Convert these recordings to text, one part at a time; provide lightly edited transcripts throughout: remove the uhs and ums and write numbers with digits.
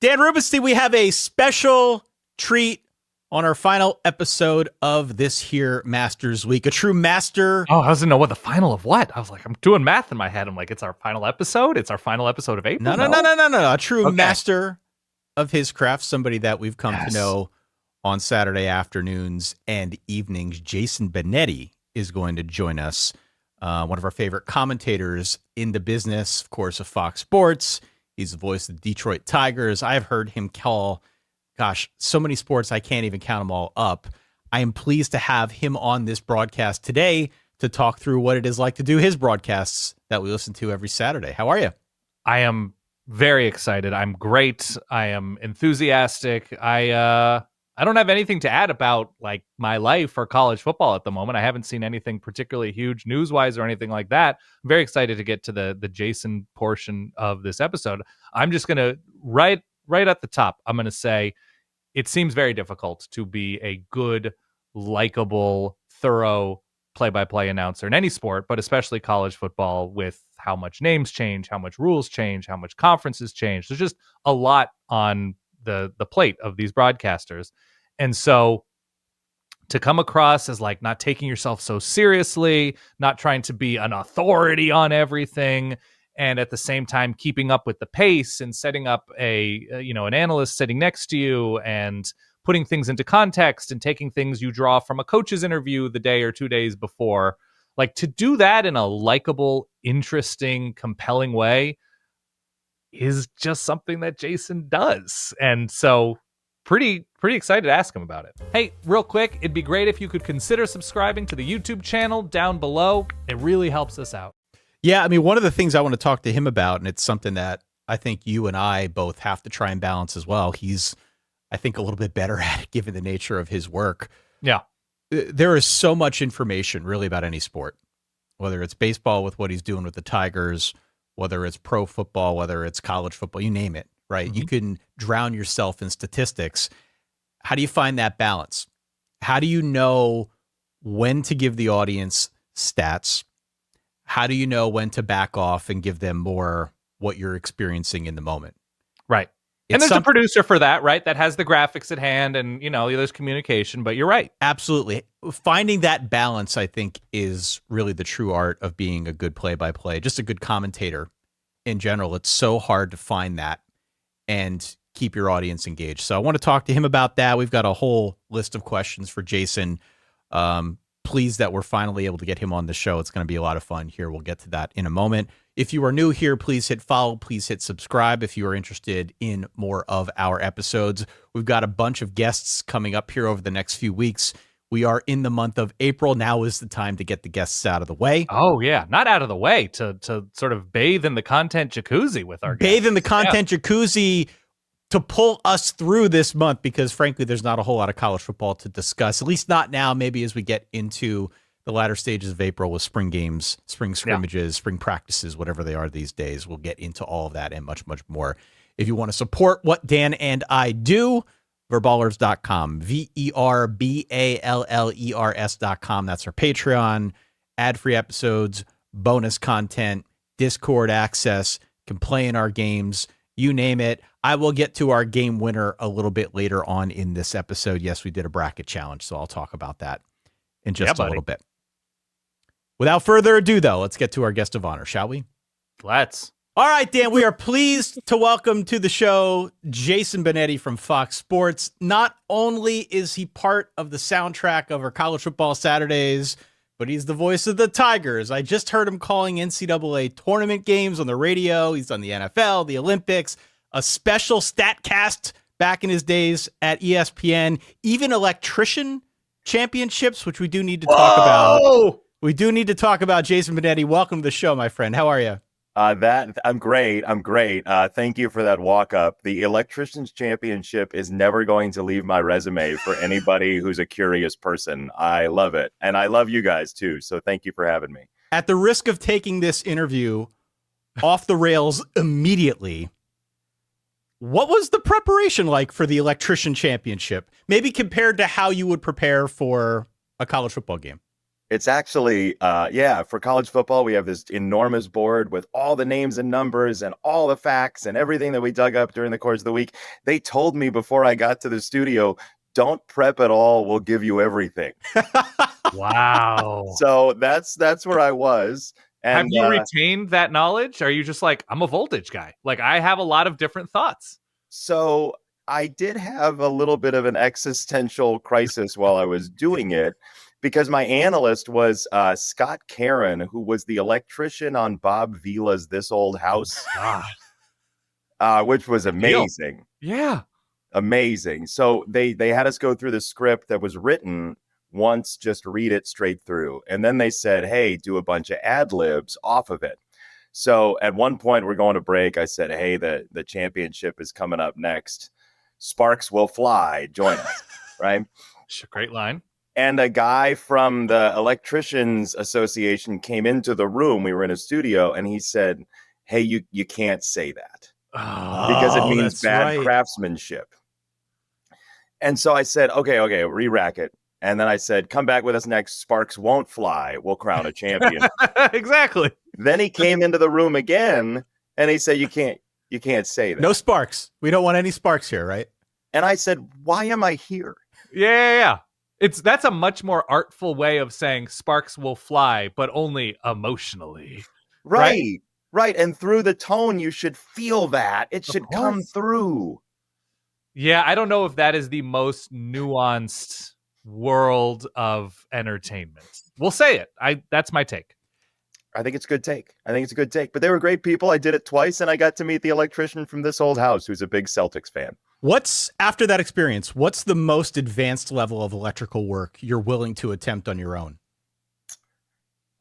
Dan Rubenstein, we have a special treat on our final episode of this here Masters Week. A true master. Oh, I wasn't know what the final of what. I was like, I'm doing math in my head. I'm like, it's our final episode. It's our final episode of April. No. A true master of his craft. Somebody that we've come to know on Saturday afternoons and evenings. Jason Benetti is going to join us. One of our favorite commentators in the business, of course, of Fox Sports. He's the voice of the Detroit Tigers. I've heard him call, so many sports, I can't even count them all up. I am pleased to have him on this broadcast today to talk through what it is like to do his broadcasts that we listen to every Saturday. How are you? I am very excited. I'm great. I am enthusiastic. I don't have anything to add about like my life or college football at the moment. I haven't seen anything particularly huge news-wise or anything like that. I'm very excited to get to the Jason portion of this episode. I'm just going to, right at the top, I'm going to say it seems very difficult to be a good, likable, thorough play-by-play announcer in any sport, but especially college football, with how much names change, how much rules change, how much conferences change. There's just a lot on the plate of these broadcasters. And so to come across as like not taking yourself so seriously, not trying to be an authority on everything, and at the same time keeping up with the pace and setting up an analyst sitting next to you and putting things into context and taking things you draw from a coach's interview the day or 2 days before, like to do that in a likable, interesting, compelling way is just something that Jason does. And so pretty excited to ask him about it. Hey, real quick, it'd be great if you could consider subscribing to the YouTube channel down below. It really helps us out. Yeah, I mean, one of the things I want to talk to him about, and it's something that I think you and I both have to try and balance as well. He's, I think, a little bit better at it given the nature of his work. Yeah. There is so much information really about any sport, whether it's baseball with what he's doing with the Tigers, whether it's pro football, whether it's college football, you name it, right? Mm-hmm. You can drown yourself in statistics. How do you find that balance? How do you know when to give the audience stats? How do you know when to back off and give them more what you're experiencing in the moment? Right. And there's a producer for that, right? That has the graphics at hand and, there's communication, but you're right. Absolutely. Finding that balance, I think, is really the true art of being a good play-by-play, just a good commentator in general. It's so hard to find that and keep your audience engaged. So I want to talk to him about that. We've got a whole list of questions for Jason. Pleased that we're finally able to get him on the show. It's going to be a lot of fun here. We'll get to that in a moment. If you are new here, please hit follow. Please hit subscribe if you are interested in more of our episodes. We've got a bunch of guests coming up here over the next few weeks. We are in the month of April. Now is the time to get the guests out of the way. Oh, yeah. Not out of the way, to sort of bathe in the content jacuzzi with our guests. Bathe in the content jacuzzi to pull us through this month, because frankly, there's not a whole lot of college football to discuss, at least not now. Maybe as we get into the latter stages of April with spring games, spring scrimmages, spring practices, whatever they are these days, we'll get into all of that and much, much more. If you want to support what Dan and I do, verballers.com, VERBALLERS.com. That's our Patreon, ad-free episodes, bonus content, Discord access, can play in our games, you name it. I will get to our game winner a little bit later on in this episode. Yes, we did a bracket challenge, so I'll talk about that in just a little bit. Without further ado, though, let's get to our guest of honor, shall we? Let's. All right, Dan, we are pleased to welcome to the show Jason Benetti from Fox Sports. Not only is he part of the soundtrack of our college football Saturdays, but he's the voice of the Tigers. I just heard him calling NCAA tournament games on the radio. He's done the NFL, the Olympics, a special StatCast back in his days at ESPN, even electrician championships, which we do need to talk about. We do need to talk about Jason Benetti. Welcome to the show, my friend. How are you? I'm great. Thank you for that walk up. The Electricians Championship is never going to leave my resume for anybody who's a curious person. I love it. And I love you guys too. So thank you for having me. At the risk of taking this interview off the rails immediately, what was the preparation like for the Electrician Championship? Maybe compared to how you would prepare for a college football game. It's actually, for college football, we have this enormous board with all the names and numbers and all the facts and everything that we dug up during the course of the week. They told me before I got to the studio, don't prep at all. We'll give you everything. Wow. So that's where I was. Have And you retained that knowledge? Are you just like, I'm a voltage guy? Like, I have a lot of different thoughts. so I did have a little bit of an existential crisis while I was doing it because my analyst was Scott Caron, who was the electrician on Bob Vila's This Old House, which was amazing. Yeah. Amazing. So they had us go through the script that was written once, just read it straight through. And then they said, hey, do a bunch of ad libs off of it. So at one point, we're going to break. I said, hey, the championship is coming up next. Sparks will fly. Join us. Right. Great line. And a guy from the Electricians Association came into the room. We were in a studio and he said, hey, you can't say that because it means bad craftsmanship. And so I said, okay, re-rack it. And then I said, come back with us next. Sparks won't fly. We'll crown a champion. Exactly. Then he came into the room again and he said, you can't say that. No sparks. We don't want any sparks here, right? And I said, why am I here? Yeah. That's a much more artful way of saying sparks will fly, but only emotionally. Right. And through the tone, you should feel that. It should come through. Yeah, I don't know if that is the most nuanced world of entertainment. We'll say it. That's my take. I think it's a good take. But they were great people. I did it twice, and I got to meet the electrician from This Old House, who's a big Celtics fan. After that experience, what's the most advanced level of electrical work you're willing to attempt on your own?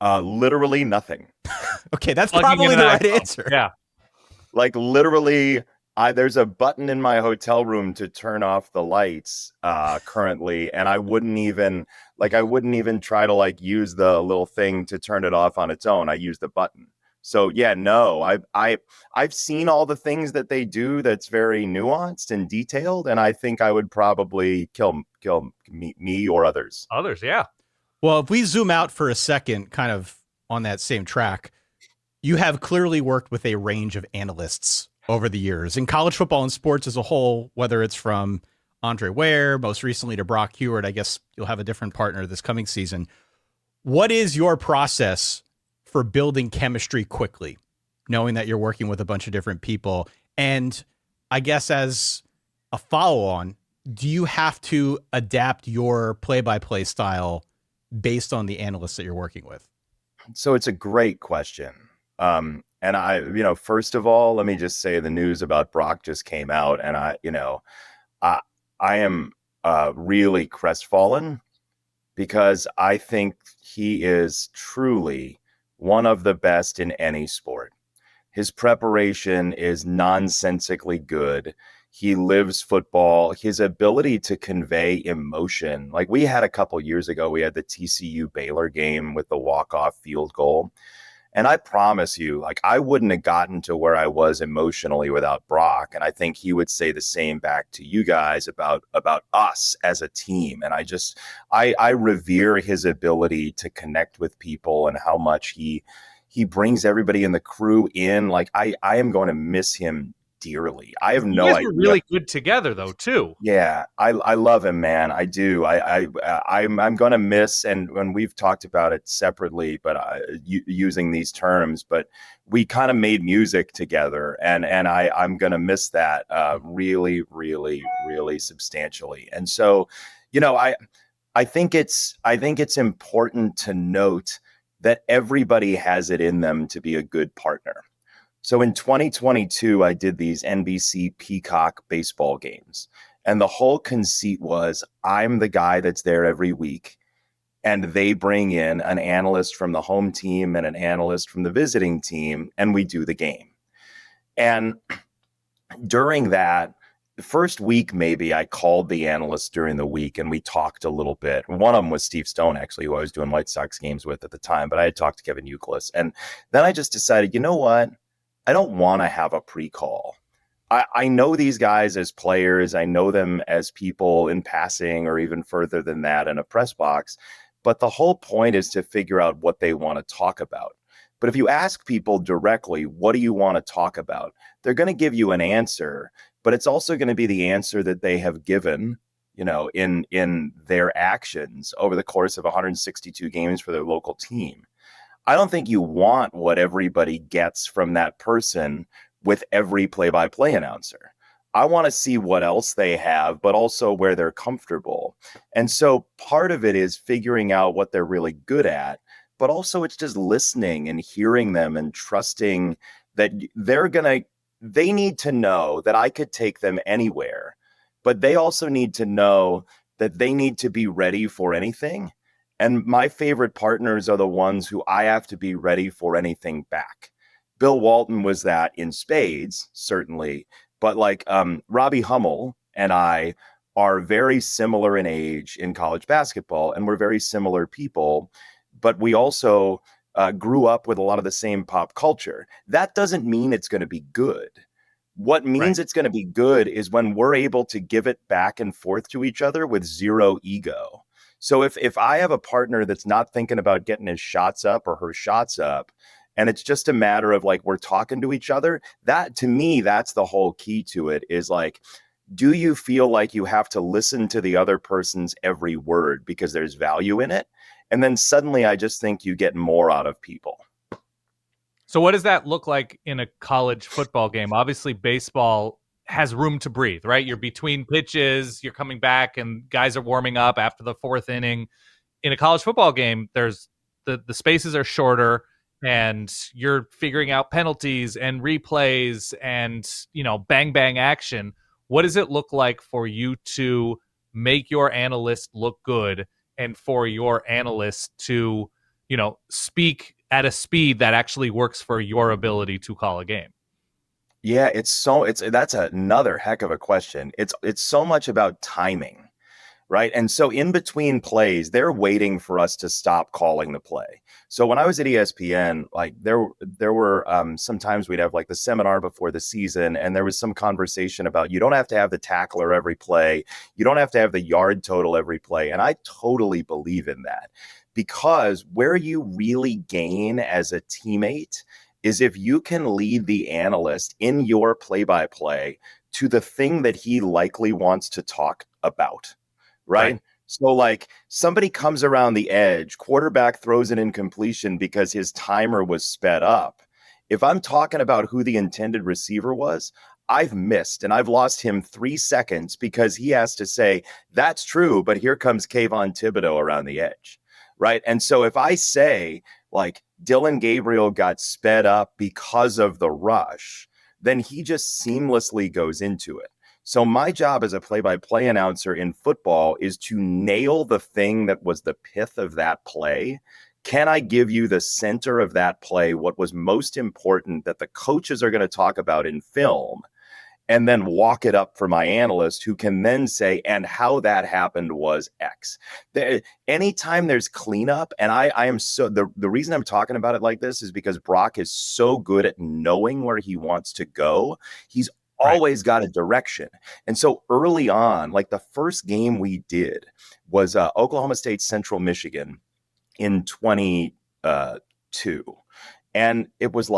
Literally nothing. Okay, that's probably the right answer. Yeah. Like literally, there's a button in my hotel room to turn off the lights currently, and I wouldn't even try to use the little thing to turn it off on its own. I use the button. So yeah, no, I've seen all the things that they do that's very nuanced and detailed, and I think I would probably kill me or others. Others, yeah. Well, if we zoom out for a second, kind of on that same track, you have clearly worked with a range of analysts over the years in college football and sports as a whole, whether it's from Andre Ware, most recently to Brock Heward. I guess you'll have a different partner this coming season. What is your process for building chemistry quickly, knowing that you're working with a bunch of different people? And I guess as a follow-on, do you have to adapt your play-by-play style based on the analysts that you're working with? So it's a great question. And first of all, let me just say the news about Brock just came out, and I am really crestfallen because I think he is truly one of the best in any sport. His preparation is nonsensically good. He lives football. His ability to convey emotion. Like we had a couple years ago, we had the TCU Baylor game with the walk-off field goal. And I promise you, I wouldn't have gotten to where I was emotionally without Brock. And I think he would say the same back to you guys about us as a team. And I revere his ability to connect with people and how much he brings everybody in the crew in. I am going to miss him dearly. I have no idea. You guys were really good together though, too. Yeah, I love him, man. I do. I'm going to miss, and when we've talked about it separately, but using these terms, but we kind of made music together, and I'm going to miss that really, really, really substantially. And so, I think it's important to note that everybody has it in them to be a good partner. So in 2022, I did these NBC Peacock baseball games. And the whole conceit was I'm the guy that's there every week. And they bring in an analyst from the home team and an analyst from the visiting team. And we do the game. And during that, the first week, maybe I called the analyst during the week and we talked a little bit. One of them was Steve Stone, actually, who I was doing White Sox games with at the time. But I had talked to Kevin Youkilis. And then I just decided, you know what? I don't want to have a pre-call. I know these guys as players. I know them as people in passing or even further than that in a press box. But the whole point is to figure out what they want to talk about. But if you ask people directly, what do you want to talk about? They're going to give you an answer, but it's also going to be the answer that they have given, in their actions over the course of 162 games for their local team. I don't think you want what everybody gets from that person with every play-by-play announcer. I want to see what else they have, but also where they're comfortable. And so part of it is figuring out what they're really good at, but also it's just listening and hearing them and trusting that they need to know that I could take them anywhere, but they also need to know that they need to be ready for anything. And my favorite partners are the ones who I have to be ready for anything back. Bill Walton was that in spades, certainly, but Robbie Hummel and I are very similar in age in college basketball, and we're very similar people, but we also grew up with a lot of the same pop culture. That doesn't mean it's going to be good. What means it's going to be good is when we're able to give it back and forth to each other with zero ego. So if I have a partner that's not thinking about getting his shots up or her shots up, and it's just a matter of we're talking to each other, that to me, that's the whole key to it is do you feel like you have to listen to the other person's every word because there's value in it? And then suddenly I just think you get more out of people. So what does that look like in a college football game? Obviously, baseball has room to breathe, right? You're between pitches, you're coming back, and guys are warming up after the fourth inning. In a college football game, there's the spaces are shorter, and you're figuring out penalties and replays and, bang, bang action. What does it look like for you to make your analyst look good and for your analyst to, speak at a speed that actually works for your ability to call a game? Yeah, that's another heck of a question. It's so much about timing, right? And so in between plays, they're waiting for us to stop calling the play. So when I was at ESPN, there were sometimes we'd have the seminar before the season, and there was some conversation about you don't have to have the tackler every play, you don't have to have the yard total every play, and I totally believe in that, because where you really gain as a teammate is if you can lead the analyst in your play-by-play to the thing that he likely wants to talk about. Right? So somebody comes around the edge, quarterback throws an incompletion because his timer was sped up. If I'm talking about who the intended receiver was, I've missed and I've lost him 3 seconds because he has to say, that's true, but here comes Kayvon Thibodeau around the edge. Right? And so if I say Dylan Gabriel got sped up because of the rush, then he just seamlessly goes into it. So my job as a play-by-play announcer in football is to nail the thing that was the pith of that play. Can I give you the center of that play, what was most important that the coaches are going to talk about in film, and then walk it up for my analyst who can then say, and how that happened was X. Anytime there's cleanup, and I am so, the reason I'm talking about it like this is because Brock is so good at knowing where he wants to go. He's always got a direction. And so early on, the first game we did was Oklahoma State Central Michigan in 22. And it was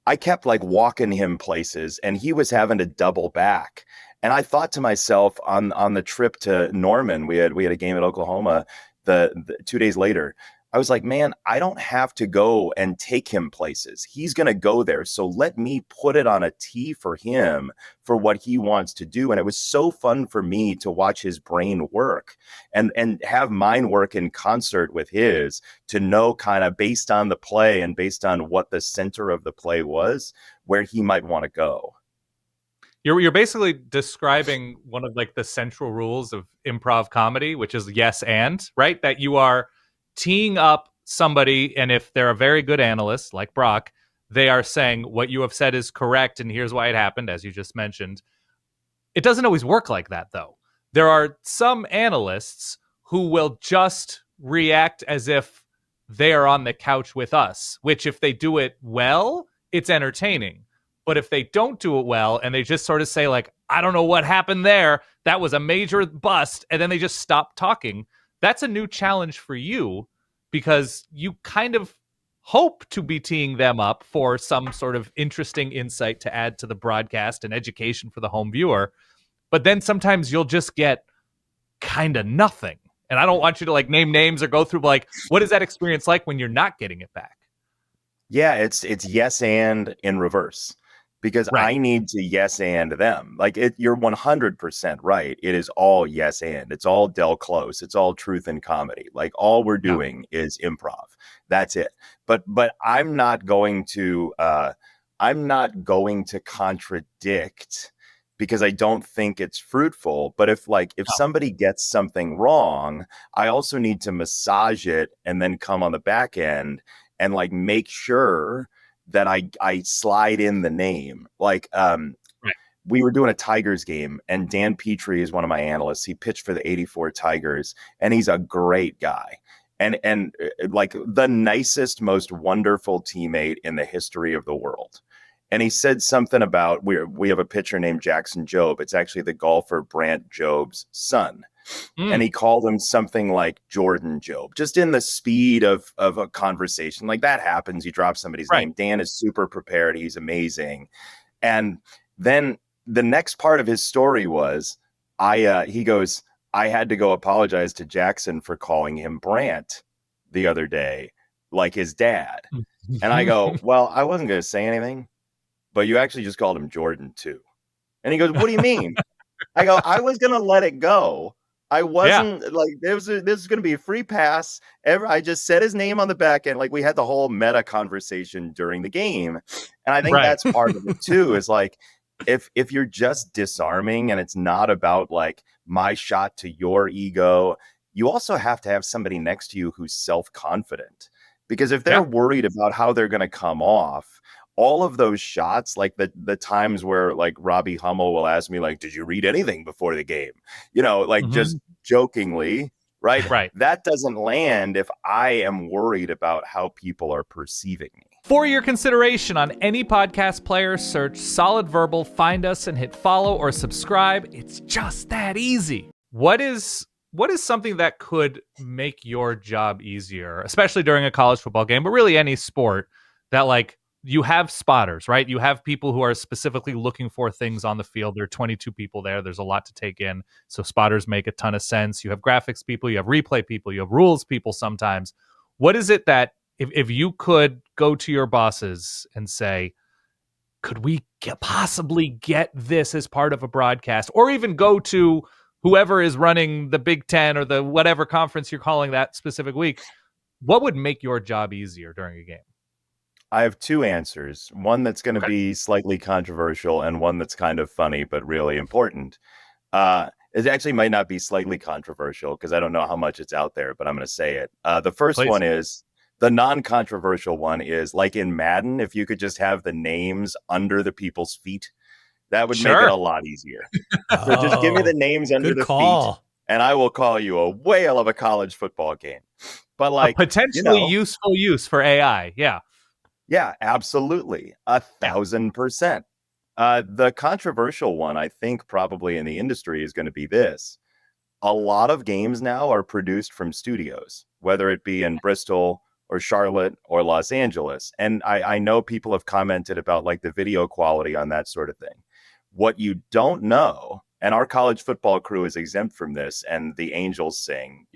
I kept walking him places and he was having to double back. And I thought to myself on the trip to Norman, we had a game at Oklahoma the 2 days later. I was like, man, I don't have to go and take him places. He's going to go there. So let me put it on a tee for him for what he wants to do. And it was so fun for me to watch his brain work and have mine work in concert with his to know kind of based on the play and based on what the center of the play was, where he might want to go. You're basically describing one of the central rules of improv comedy, which is yes and, right? That you are teeing up somebody, and if they're a very good analyst like Brock, they are saying what you have said is correct and here's why it happened, as you just mentioned. It doesn't always work like that, though. There are some analysts who will just react as if they are on the couch with us, which if they do it well, it's entertaining. But if they don't do it well and they just sort of say I don't know what happened there, that was a major bust, and then they just stop talking, that's a new challenge for you because you kind of hope to be teeing them up for some sort of interesting insight to add to the broadcast and education for the home viewer. But then sometimes you'll just get kind of nothing. And I don't want you to like name names or go through like, what is that experience like when you're not getting it back? Yeah, it's yes and in reverse, because Right. I need to yes and them. Like you're 100% right. It is all yes and. It's all Del Close. It's all truth and comedy. Like all we're Yeah. doing is improv. That's it. But I'm not going to contradict because I don't think it's fruitful. But if No. somebody gets something wrong, I also need to massage it and then come on the back end and like make sure that I slide in the name. Like Right. we were doing a Tigers game, and Dan Petrie is one of my analysts. He pitched for the '84 Tigers, and he's a great guy. And like the nicest, most wonderful teammate in the history of the world. And he said something about we have a pitcher named Jackson Jobe. It's actually the golfer Brant Jobe's son. And he called him something like Jordan Jobe, just in the speed of a conversation. Like that happens. You drop somebody's Right. name. Dan is super prepared. He's amazing. And then the next part of his story was he goes, I had to go apologize to Jackson for calling him Brant the other day, like his dad. And I go, well, I wasn't going to say anything, but you actually just called him Jordan too. And he goes, what do you mean? I go, I was going to let it go. I wasn't like, this is going to be a free pass. I just said his name on the back end. Like we had the whole meta conversation during the game. And I think Right. that's part of it too, is like, if you're just disarming and it's not about like my shot to your ego, you also have to have somebody next to you who's self-confident. Because if they're worried about how they're going to come off, all of those shots, like the times where like Robbie Hummel will ask me, like, did you read anything before the game? Like just jokingly, right? Right. That doesn't land if I am worried about how people are perceiving me. For your consideration on any podcast player, search Solid Verbal, find us, and hit follow or subscribe. It's just that easy. What is something that could make your job easier, especially during a college football game, but really any sport, that like you have spotters, right? You have people who are specifically looking for things on the field. There are 22 people there. There's a lot to take in. So spotters make a ton of sense. You have graphics people, you have replay people, you have rules people sometimes. What is it that if you could go to your bosses and say, could we possibly get this as part of a broadcast, or even go to whoever is running the Big Ten or the whatever conference you're calling that specific week, what would make your job easier during a game? I have two answers. One that's going to be slightly controversial and one that's kind of funny, but really important. It actually might not be slightly controversial because I don't know how much it's out there, but I'm going to say it. The first one is, the non-controversial one is, like in Madden, if you could just have the names under the people's feet, that would make it a lot easier. So just give me the names under the feet, and I will call you a whale of a college football game. But like a potentially useful use for AI. Yeah. Yeah, absolutely. 1,000%. The controversial one, I think, probably in the industry is going to be this. A lot of games now are produced from studios, whether it be in Bristol or Charlotte or Los Angeles. And I know people have commented about like the video quality on that sort of thing. What you don't know, and our college football crew is exempt from this, and the Angels sing,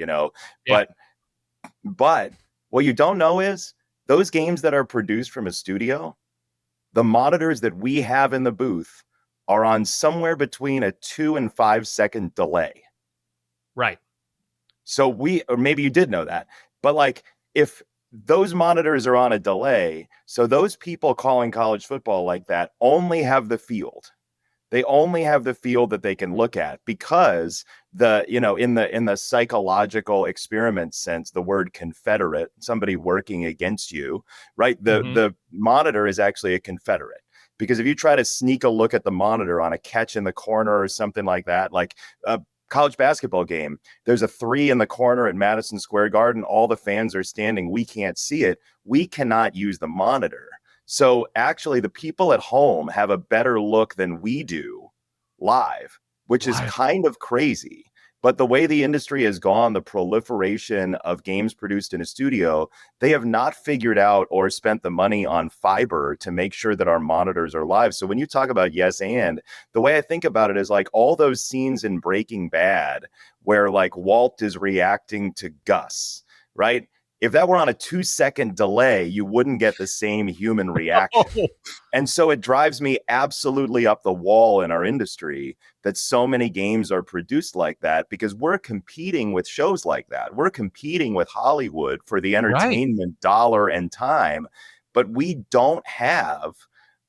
but what you don't know is those games that are produced from a studio, the monitors that we have in the booth are on somewhere between a 2 and 5 second delay. Right. So or maybe you did know that, but like if those monitors are on a delay, so those people calling college football like that only have the field. They only have the field that they can look at, because in the psychological experiment sense, the word confederate, somebody working against you, right? The monitor is actually a confederate, because if you try to sneak a look at the monitor on a catch in the corner or something like that, like a college basketball game, there's a 3 in the corner at Madison Square Garden. All the fans are standing. We can't see it. We cannot use the monitor. So actually, the people at home have a better look than we do live, which is kind of crazy. But the way the industry has gone, the proliferation of games produced in a studio, they have not figured out or spent the money on fiber to make sure that our monitors are live. So when you talk about yes and, the way I think about it is like all those scenes in Breaking Bad where like Walt is reacting to Gus, right? If that were on a 2-second delay, you wouldn't get the same human reaction. And so it drives me absolutely up the wall in our industry that so many games are produced like that, because we're competing with shows like that. We're competing with Hollywood for the entertainment dollar and time, but we don't have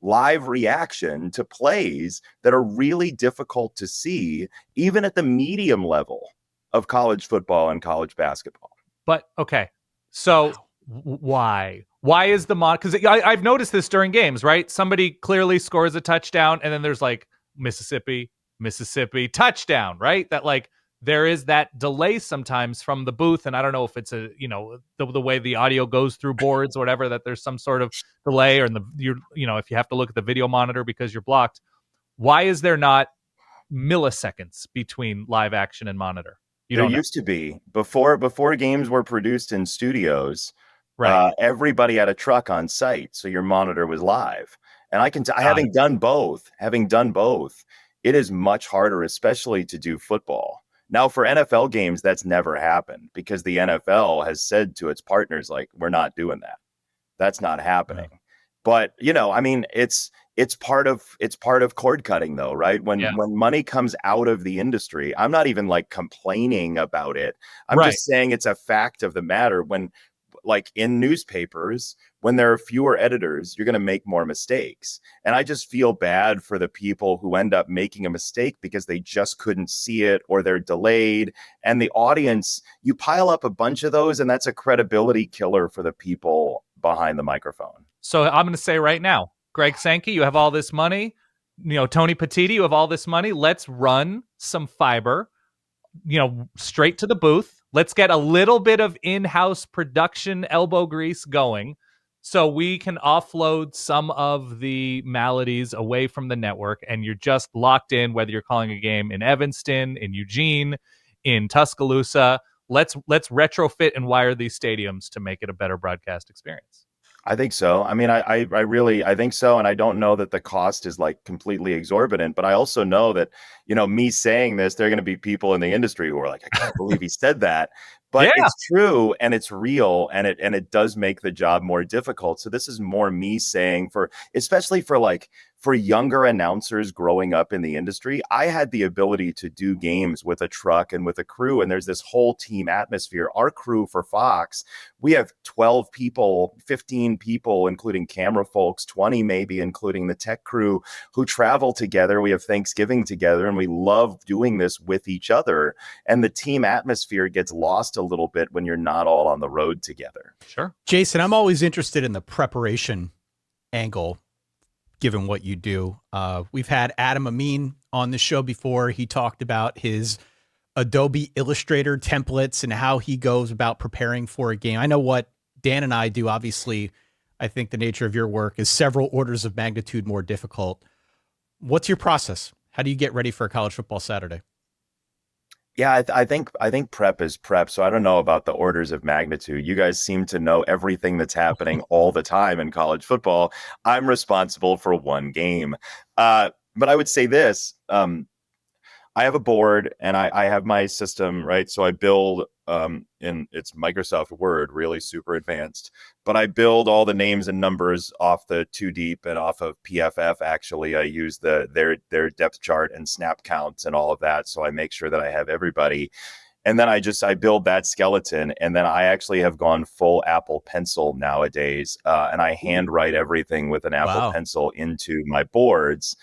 live reaction to plays that are really difficult to see, even at the medium level of college football and college basketball. But okay, so why? Why is the mod? Because I've noticed this during games, right? Somebody clearly scores a touchdown, and then there's like Mississippi touchdown, right? That like there is that delay sometimes from the booth, and I don't know if it's a the way the audio goes through boards or whatever, that there's some sort of delay, or in the if you have to look at the video monitor because you're blocked. Why is there not milliseconds between live action and monitor? There used to be before games were produced in studios. Right. Everybody had a truck on site, so your monitor was live. And having done both, it is much harder, especially to do football. Now, for NFL games, that's never happened because the NFL has said to its partners, like, we're not doing that. That's not happening. Yeah. But it's part of cord cutting, though, right? When money comes out of the industry, I'm not even like complaining about it. I'm just saying it's a fact of the matter. When, like in newspapers, when there are fewer editors, you're going to make more mistakes. And I just feel bad for the people who end up making a mistake because they just couldn't see it or they're delayed. And the audience, you pile up a bunch of those, and that's a credibility killer for the people behind the microphone. So I'm going to say right now, Greg Sankey, you have all this money. Tony Petitti, you have all this money. Let's run some fiber, straight to the booth. Let's get a little bit of in-house production elbow grease going so we can offload some of the maladies away from the network, and you're just locked in, whether you're calling a game in Evanston, in Eugene, in Tuscaloosa. Let's retrofit and wire these stadiums to make it a better broadcast experience. I think so. I mean, I really think so. And I don't know that the cost is like completely exorbitant, but I also know that, me saying this, there are going to be people in the industry who are like, I can't believe he said that. But it's true and it's real, and it does make the job more difficult. So this is more me saying, especially for younger announcers growing up in the industry, I had the ability to do games with a truck and with a crew, and there's this whole team atmosphere. Our crew for Fox, we have 12 people, 15 people, including camera folks, 20 maybe, including the tech crew, who travel together. We have Thanksgiving together, and we love doing this with each other. And the team atmosphere gets lost a little bit when you're not all on the road together. Sure. Jason, I'm always interested in the preparation angle, given what you do. We've had Adam Amin on the show before. He talked about his Adobe Illustrator templates and how he goes about preparing for a game. I know what Dan and I do. Obviously, I think the nature of your work is several orders of magnitude more difficult. What's your process? How do you get ready for a college football Saturday? Yeah, I think prep is prep. So I don't know about the orders of magnitude. You guys seem to know everything that's happening all the time in college football. I'm responsible for one game. But I would say this. I have a board and I have my system, right? So I build in it's Microsoft Word, really super advanced, but I build all the names and numbers off the 2Deep and off of PFF. Actually, I use their depth chart and snap counts and all of that. So I make sure that I have everybody. And then I build that skeleton. And then I actually have gone full Apple Pencil nowadays. And I handwrite everything with an Apple Pencil into my boards.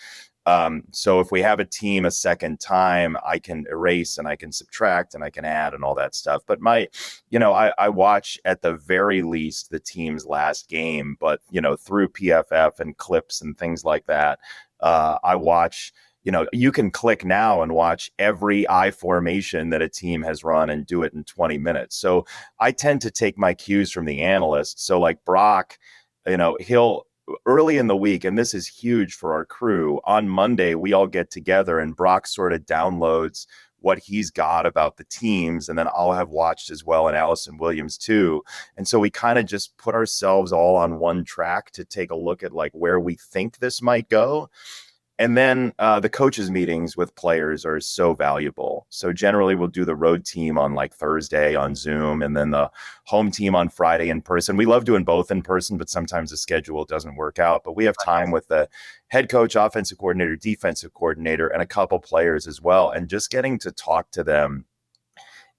So if we have a team a second time, I can erase and I can subtract and I can add and all that stuff. But I watch at the very least the team's last game, but through PFF and clips and things like that, I watch. You can click now and watch every I formation that a team has run and do it in 20 minutes. So I tend to take my cues from the analysts. So like Brock, he'll early in the week, and this is huge for our crew, on Monday, we all get together and Brock sort of downloads what he's got about the teams. And then I'll have watched as well, and Allison Williams too. And so we kind of just put ourselves all on one track to take a look at like where we think this might go. And then the coaches meetings with players are so valuable. So generally we'll do the road team on like Thursday on Zoom, and then the home team on Friday in person. We love doing both in person, but sometimes the schedule doesn't work out. But we have time with the head coach, offensive coordinator, defensive coordinator, and a couple players as well. And just getting to talk to them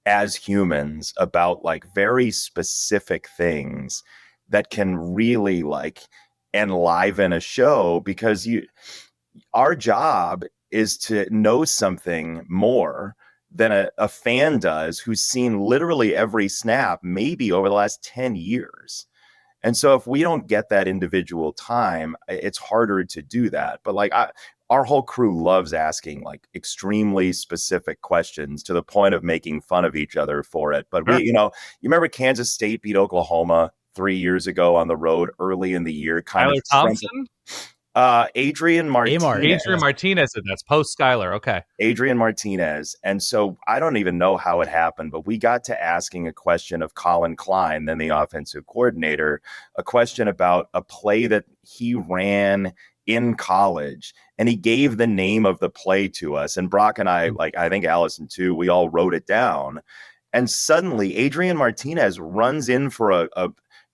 as humans about like very specific things that can really like enliven a show, because our job is to know something more than a fan does who's seen literally every snap, maybe over the last 10 years. And so if we don't get that individual time, it's harder to do that. But like our whole crew loves asking like extremely specific questions to the point of making fun of each other for it. But we, you remember Kansas State beat Oklahoma 3 years ago on the road early in the year, kind Tyler of Thompson? Adrian Martinez. Adrian Martinez, that's post Skyler. Okay. Adrian Martinez. And so I don't even know how it happened, but we got to asking a question of Colin Klein, then the offensive coordinator, a question about a play that he ran in college. And he gave the name of the play to us. And Brock and I, like I think Allison too, we all wrote it down. And suddenly Adrian Martinez runs in for a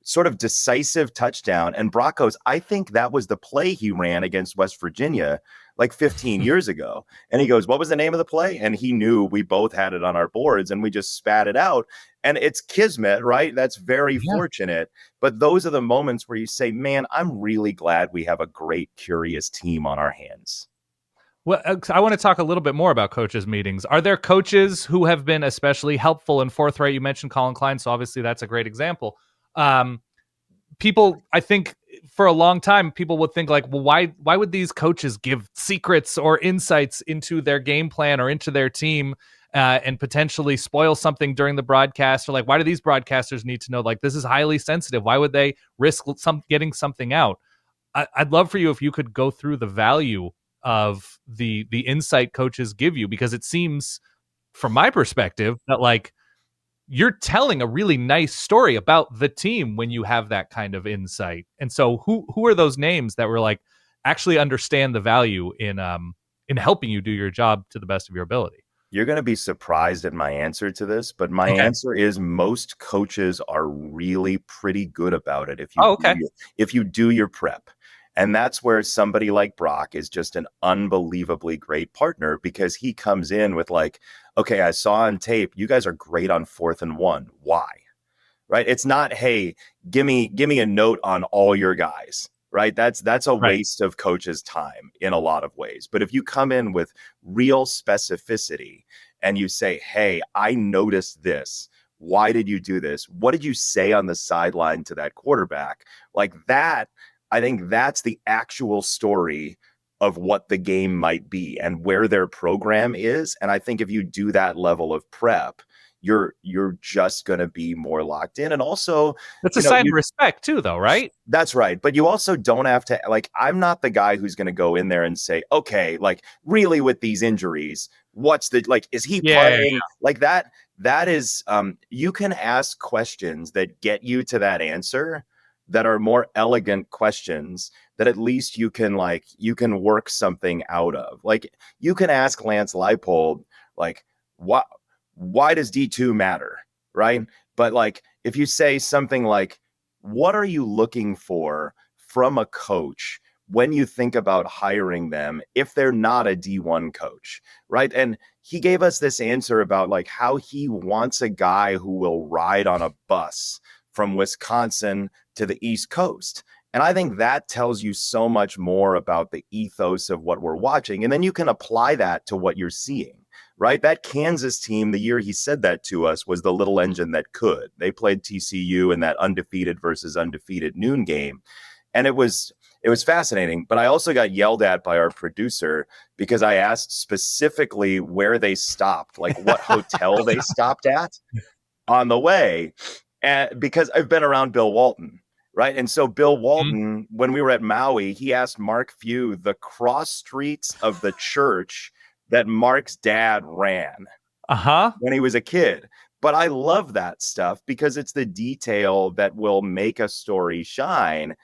sort of decisive touchdown. And Brock goes, I think that was the play he ran against West Virginia like 15 years ago. And he goes, what was the name of the play? And he knew we both had it on our boards, and we just spat it out. And it's kismet, right? That's very fortunate. But those are the moments where you say, man, I'm really glad we have a great, curious team on our hands. Well, I want to talk a little bit more about coaches' meetings. Are there coaches who have been especially helpful and forthright? You mentioned Colin Klein, so obviously that's a great example. People, I think for a long time, people would think like, well, why would these coaches give secrets or insights into their game plan or into their team and potentially spoil something during the broadcast? Or like, why do these broadcasters need to know, like, this is highly sensitive? Why would they risk getting something out? I'd love for you if you could go through the value of the insight coaches give you, because it seems from my perspective that like, you're telling a really nice story about the team when you have that kind of insight. And so who are those names that were like actually understand the value in helping you do your job to the best of your ability? You're going to be surprised at my answer to this, but my answer is most coaches are really pretty good about it if you do your prep. And that's where somebody like Brock is just an unbelievably great partner, because he comes in with like, okay, I saw on tape, you guys are great on 4th and 1. Why? Right? It's not, hey, give me a note on all your guys. Right? That's a waste of coaches' time in a lot of ways. But if you come in with real specificity and you say, hey, I noticed this. Why did you do this? What did you say on the sideline to that quarterback? Like that, I think that's the actual story of what the game might be and where their program is. And I think if you do that level of prep, you're just going to be more locked in. And also, that's a sign of respect too, though, right? That's right. But you also don't have to, like, I'm not the guy who's going to go in there and say, okay, like really with these injuries, what's the, like, is he playing like that? That is, you can ask questions that get you to that answer, that are more elegant questions that at least you can work something out of. Like you can ask Lance Leipold, like, why does D2 matter? Right. But like, if you say something like, what are you looking for from a coach when you think about hiring them if they're not a D1 coach? Right. And he gave us this answer about like how he wants a guy who will ride on a bus from Wisconsin to the East Coast. And I think that tells you so much more about the ethos of what we're watching. And then you can apply that to what you're seeing, right? That Kansas team, the year he said that to us, was the little engine that could. They played TCU in that undefeated versus undefeated noon game. And it was fascinating. But I also got yelled at by our producer because I asked specifically where they stopped, like what hotel they stopped at on the way. And because I've been around Bill Walton, right? And so Bill Walton, when we were at Maui, he asked Mark Few the cross streets of the church that Mark's dad ran. when he was a kid. But I love that stuff because it's the detail that will make a story shine.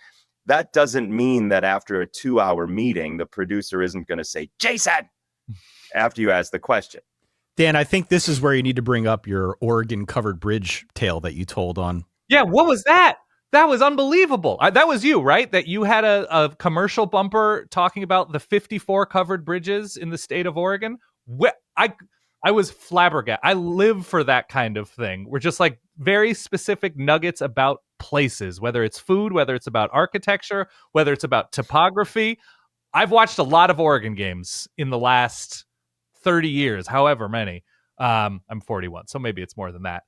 That doesn't mean that after a 2-hour meeting, the producer isn't going to say, Jason, after you ask the question. Dan, I think this is where you need to bring up your Oregon covered bridge tale that you told on. Yeah, what was that? That was unbelievable. That was you, right? That you had a commercial bumper talking about the 54 covered bridges in the state of Oregon. I was flabbergasted. I live for that kind of thing. We're just like very specific nuggets about places, whether it's food, whether it's about architecture, whether it's about topography. I've watched a lot of Oregon games in the last 30 years, however many. I'm 41, so maybe it's more than that.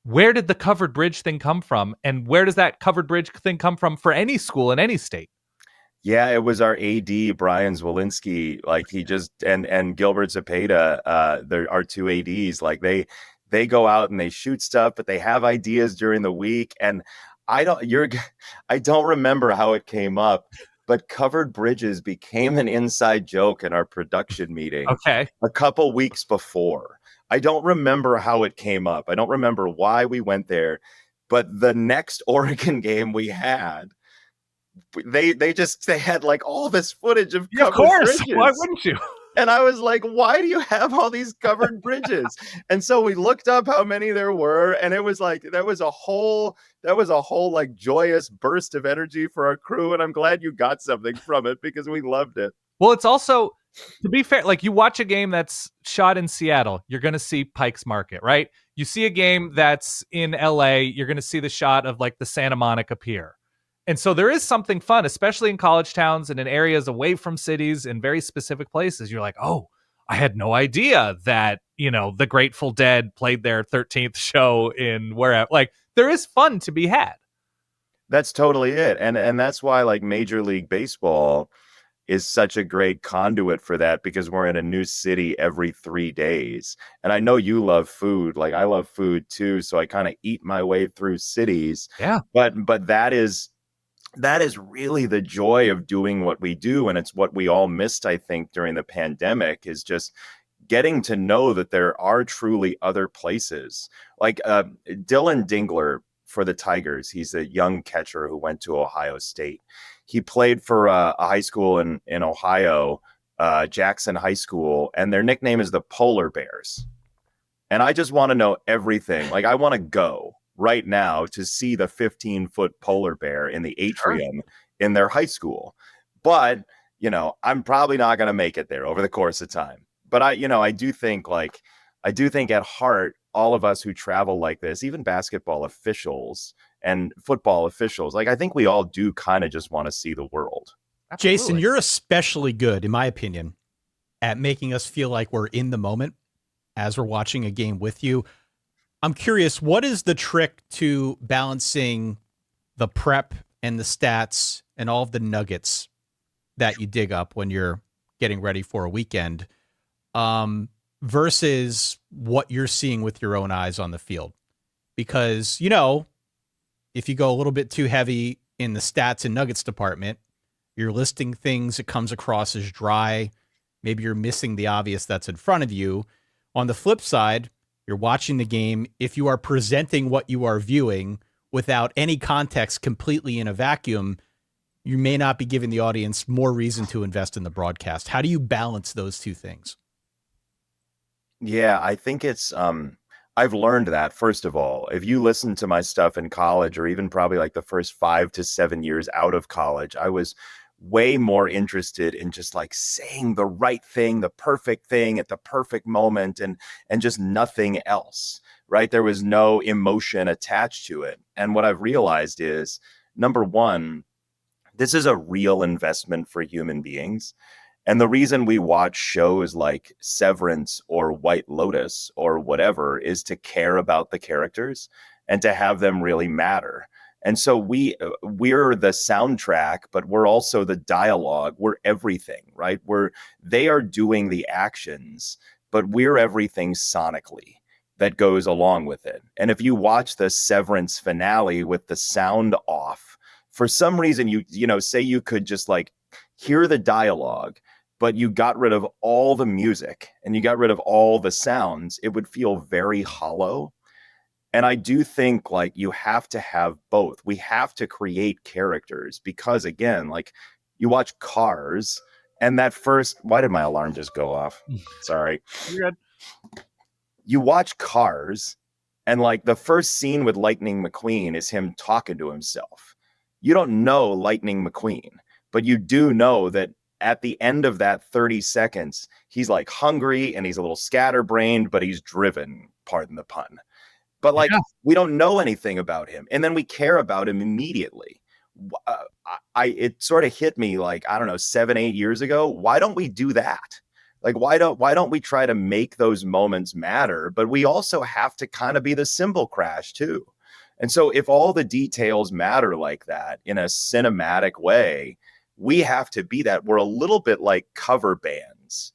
Where did the covered bridge thing come from? And where does that covered bridge thing come from for any school in any state? Yeah, it was our AD, Brian Zwolinski. Like he just and Gilbert Zepeda, there are two ADs. Like they go out and they shoot stuff, but they have ideas during the week. And I don't remember how it came up, but covered bridges became an inside joke in our production meeting. Okay. A couple weeks before. I don't remember how it came up. I don't remember why we went there, but the next Oregon game we had, they had like all this footage of covered of course. bridges. Why wouldn't you? And I was like, why do you have all these covered bridges? And so we looked up how many there were, and it was like that was a whole like joyous burst of energy for our crew. And I'm glad you got something from it because we loved it. Well, it's also, to be fair, like you watch a game that's shot in Seattle, you're going to see Pike's Market, right? You see a game that's in LA, you're going to see the shot of like the Santa Monica Pier. And so there is something fun, especially in college towns and in areas away from cities in very specific places. You're like, oh, I had no idea that, the Grateful Dead played their 13th show in wherever. Like there is fun to be had. That's totally it. And that's why like Major League Baseball is such a great conduit for that, because we're in a new city every 3 days. And I know you love food. Like I love food too. So I kind of eat my way through cities. Yeah. But that is really the joy of doing what we do. And it's what we all missed, I think, during the pandemic, is just getting to know that there are truly other places. Like Dylan Dingler for the Tigers. He's a young catcher who went to Ohio State. He played for a high school in Ohio, Jackson High School, and their nickname is the Polar Bears. And I just want to know everything. Like I want to go right now to see the 15-foot polar bear in the atrium in their high school. But, I'm probably not going to make it there over the course of time. But I do think at heart, all of us who travel like this, even basketball officials and football officials, like I think we all do kind of just want to see the world. Absolutely. Jason, you're especially good, in my opinion, at making us feel like we're in the moment as we're watching a game with you. I'm curious, what is the trick to balancing the prep and the stats and all of the nuggets that you dig up when you're getting ready for a weekend versus what you're seeing with your own eyes on the field? Because, if you go a little bit too heavy in the stats and nuggets department, you're listing things that comes across as dry. Maybe you're missing the obvious that's in front of you. On the flip side, you're watching the game. If you are presenting what you are viewing without any context, completely in a vacuum, you may not be giving the audience more reason to invest in the broadcast. How do you balance those two things? Yeah, I think it's I've learned that, first of all, if you listen to my stuff in college, or even probably like the first 5 to 7 years out of college, I was way more interested in just like saying the right thing, the perfect thing at the perfect moment, and just nothing else, right? There was no emotion attached to it. And what I've realized is, number one, this is a real investment for human beings. And the reason we watch shows like Severance or White Lotus or whatever is to care about the characters and to have them really matter. And so we're the soundtrack, but we're also the dialogue. We're everything, right? They are doing the actions, but we're everything sonically that goes along with it. And if you watch the Severance finale with the sound off, for some reason, say you could just like hear the dialogue, but you got rid of all the music and you got rid of all the sounds, it would feel very hollow. And I do think like you have to have both. We have to create characters because, again, like you watch Cars and that first, why did my alarm just go off? Sorry. You're good. You watch Cars and like the first scene with Lightning McQueen is him talking to himself. You don't know Lightning McQueen, but you do know that at the end of that 30 seconds, he's like hungry and he's a little scatterbrained, but he's driven, pardon the pun. But like, we don't know anything about him. And then we care about him immediately. It sort of hit me like, I don't know, 7-8 years ago. Why don't we do that? Like, why don't we try to make those moments matter? But we also have to kind of be the cymbal crash too. And so if all the details matter like that in a cinematic way, we have to be that. We're a little bit like cover bands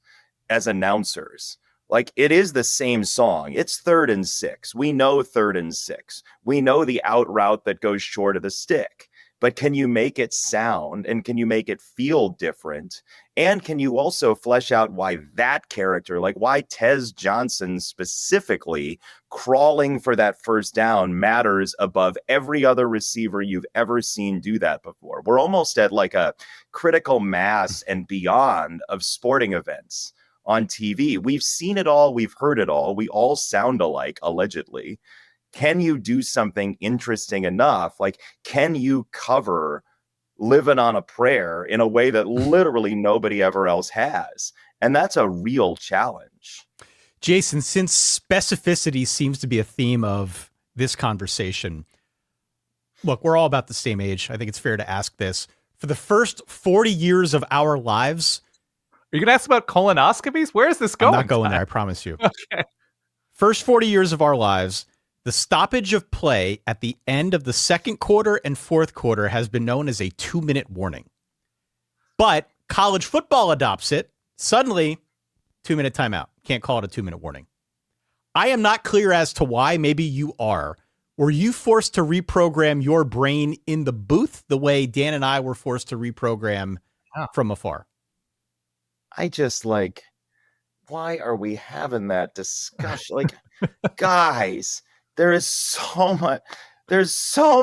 as announcers. Like, it is the same song. It's 3rd and 6. We know 3rd and 6. We know the out route that goes short of the stick. But can you make it sound and can you make it feel different? And can you also flesh out why that character, like why Tez Johnson specifically crawling for that first down matters above every other receiver you've ever seen do that before? We're almost at like a critical mass and beyond of sporting events on TV. We've seen it all. We've heard it all. We all sound alike, allegedly. Can you do something interesting enough? Like, can you cover Living on a Prayer in a way that literally nobody ever else has? And that's a real challenge. Jason, since specificity seems to be a theme of this conversation, look, we're all about the same age. I think it's fair to ask this. For the first 40 years of our lives, are you going to ask about colonoscopies? Where is this going? I'm not going there, I promise you. Okay. First 40 years of our lives, the stoppage of play at the end of the second quarter and fourth quarter has been known as a 2-minute warning. But college football adopts it. Suddenly, 2-minute timeout. Can't call it a 2-minute warning. I am not clear as to why. Maybe you are. Were you forced to reprogram your brain in the booth the way Dan and I were forced to reprogram from afar? I just like, why are we having that discussion? Like, guys, there's so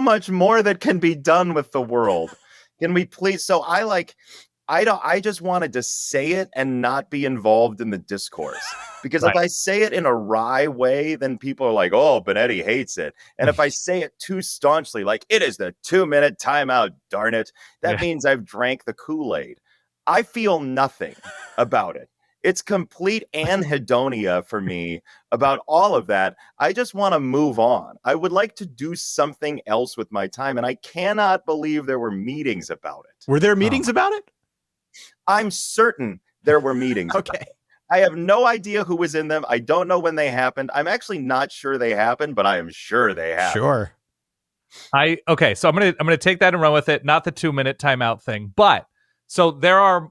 much more that can be done with the world. Can we please? So I just wanted to say it and not be involved in the discourse, because if I say it in a wry way, then people are like, oh, Benetti hates it. And if I say it too staunchly, like it is the 2-minute timeout, darn it, that means I've drank the Kool-Aid. I feel nothing about it. It's complete anhedonia for me about all of that. I just want to move on. I would like to do something else with my time, and I cannot believe there were meetings about it. Were there meetings about it? I'm certain there were meetings. Okay. I have no idea who was in them. I don't know when they happened. I'm actually not sure they happened, but I am sure they happened. Sure. So I'm gonna take that and run with it. Not the 2-minute timeout thing, but so there are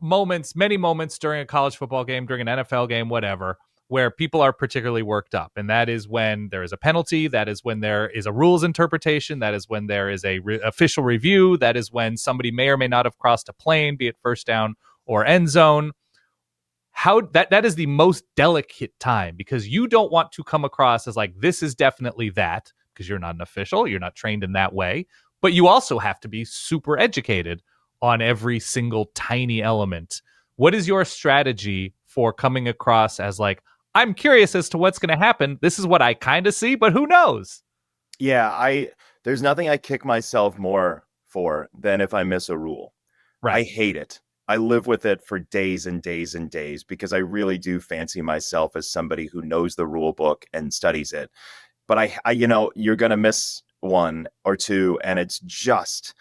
many moments during a college football game, during an NFL game, whatever, where people are particularly worked up. And that is when there is a penalty. That is when there is a rules interpretation. That is when there is a official review. That is when somebody may or may not have crossed a plane, be it first down or end zone. That is the most delicate time, because you don't want to come across as like, this is definitely that, because you're not an official. You're not trained in that way. But you also have to be super educated on every single tiny element. What is your strategy for coming across as like, I'm curious as to what's going to happen. This is what I kind of see, but who knows? Yeah, there's nothing I kick myself more for than if I miss a rule. Right. I hate it. I live with it for days and days and days, because I really do fancy myself as somebody who knows the rule book and studies it. But I you're going to miss one or two, and it's just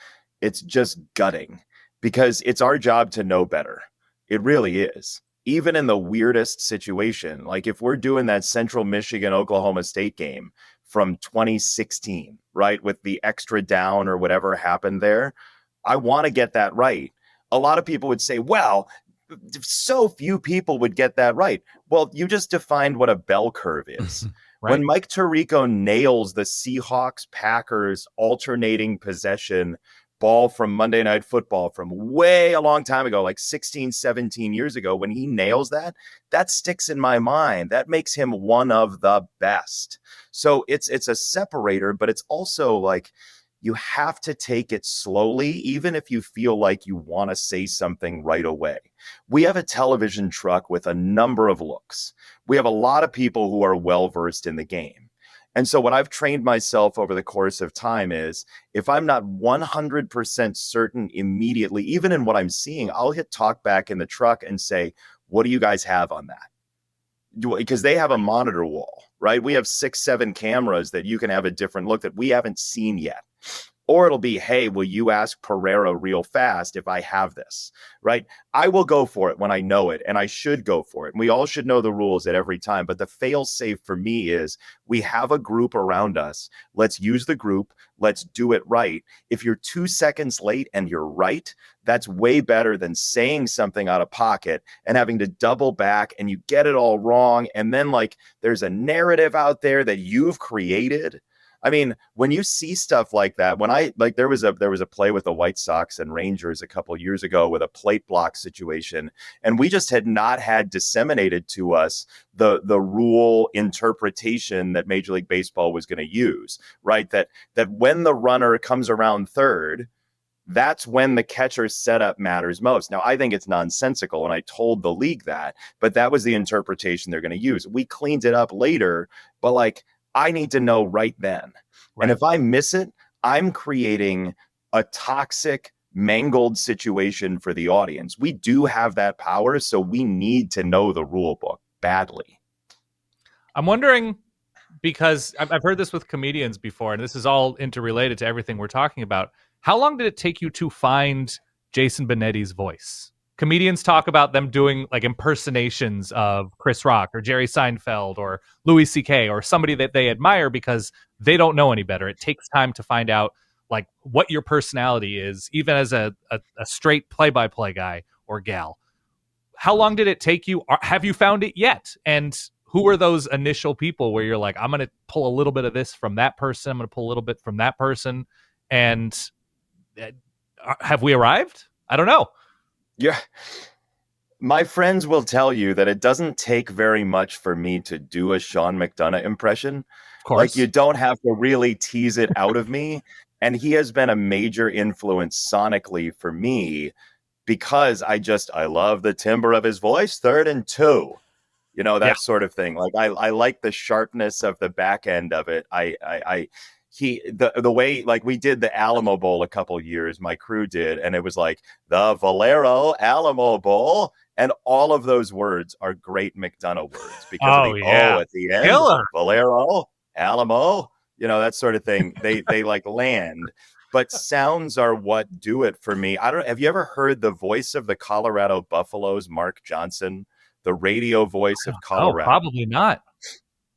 gutting, because it's our job to know better. It really is. Even in the weirdest situation, like if we're doing that Central Michigan, Oklahoma State game from 2016, right, with the extra down or whatever happened there, I want to get that right. A lot of people would say, well, so few people would get that right. Well, you just defined what a bell curve is. Right. When Mike Tirico nails the Seahawks-Packers alternating possession ball from Monday Night Football from way a long time ago, like 16, 17 years ago, when he nails that, that sticks in my mind. That makes him one of the best. So it's a separator, but it's also like you have to take it slowly, even if you feel like you want to say something right away. We have a television truck with a number of looks. We have a lot of people who are well-versed in the game. And so what I've trained myself over the course of time is if I'm not 100% certain immediately, even in what I'm seeing, I'll hit talk back in the truck and say, what do you guys have on that? Because they have a monitor wall, right? We have 6, 7 cameras that you can have a different look that we haven't seen yet. Or it'll be, hey, will you ask Pereira real fast if I have this, right? I will go for it when I know it, and I should go for it. And we all should know the rules at every time. But the fail safe for me is we have a group around us. Let's use the group. Let's do it right. If you're 2 seconds late and you're right, that's way better than saying something out of pocket and having to double back and you get it all wrong. And then like there's a narrative out there that you've created. I mean, when you see stuff like that, when I like there was a play with the White Sox and Rangers a couple of years ago with a plate block situation, and we just had not had disseminated to us the rule interpretation that Major League Baseball was going to use, right? That when the runner comes around third, that's when the catcher's setup matters most. Now, I think it's nonsensical, and I told the league that, but that was the interpretation they're going to use. We cleaned it up later, but like, I need to know right then. Right. And if I miss it, I'm creating a toxic, mangled situation for the audience. We do have that power, so we need to know the rule book badly. I'm wondering, because I've heard this with comedians before, and this is all interrelated to everything we're talking about. How long did it take you to find Jason Benetti's voice? Comedians talk about them doing like impersonations of Chris Rock or Jerry Seinfeld or Louis C.K. or somebody that they admire because they don't know any better. It takes time to find out like what your personality is, even as a straight play-by-play guy or gal. How long did it take you? Have you found it yet? And who are those initial people where you're like, I'm going to pull a little bit of this from that person. I'm going to pull a little bit from that person. And have we arrived? I don't know. Yeah. My friends will tell you that it doesn't take very much for me to do a Sean McDonough impression. Of course. Like you don't have to really tease it out of me. And he has been a major influence sonically for me because I love the timbre of his voice, 3rd and 2. You know, that sort of thing. Like I like the sharpness of the back end of it. The way like we did the Alamo Bowl a couple years, my crew did, and it was like the Valero Alamo Bowl, and all of those words are great McDonough words because of the O at the end. Killer. Valero Alamo, you know, that sort of thing. They like land, but sounds are what do it for me. I don't. Have you ever heard the voice of the Colorado Buffaloes, Mark Johnson, the radio voice of Colorado? Oh, probably not.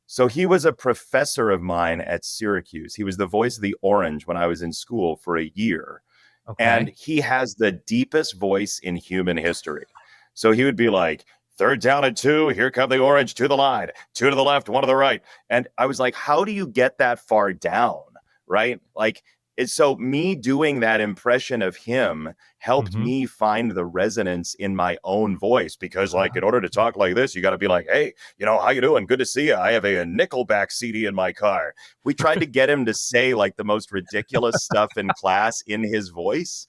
So he was a professor of mine at Syracuse. He was the voice of the Orange when I was in school for a year. Okay. And he has the deepest voice in human history. So he would be like, 3rd down and 2, here come the Orange to the line, 2 to the left, 1 to the right. And I was like, how do you get that far down? Right? Like, so me doing that impression of him helped me find the resonance in my own voice because like in order to talk like this, you got to be like, hey, you know, how you doing? Good to see you. I have a Nickelback CD in my car. We tried to get him to say like the most ridiculous stuff in class in his voice.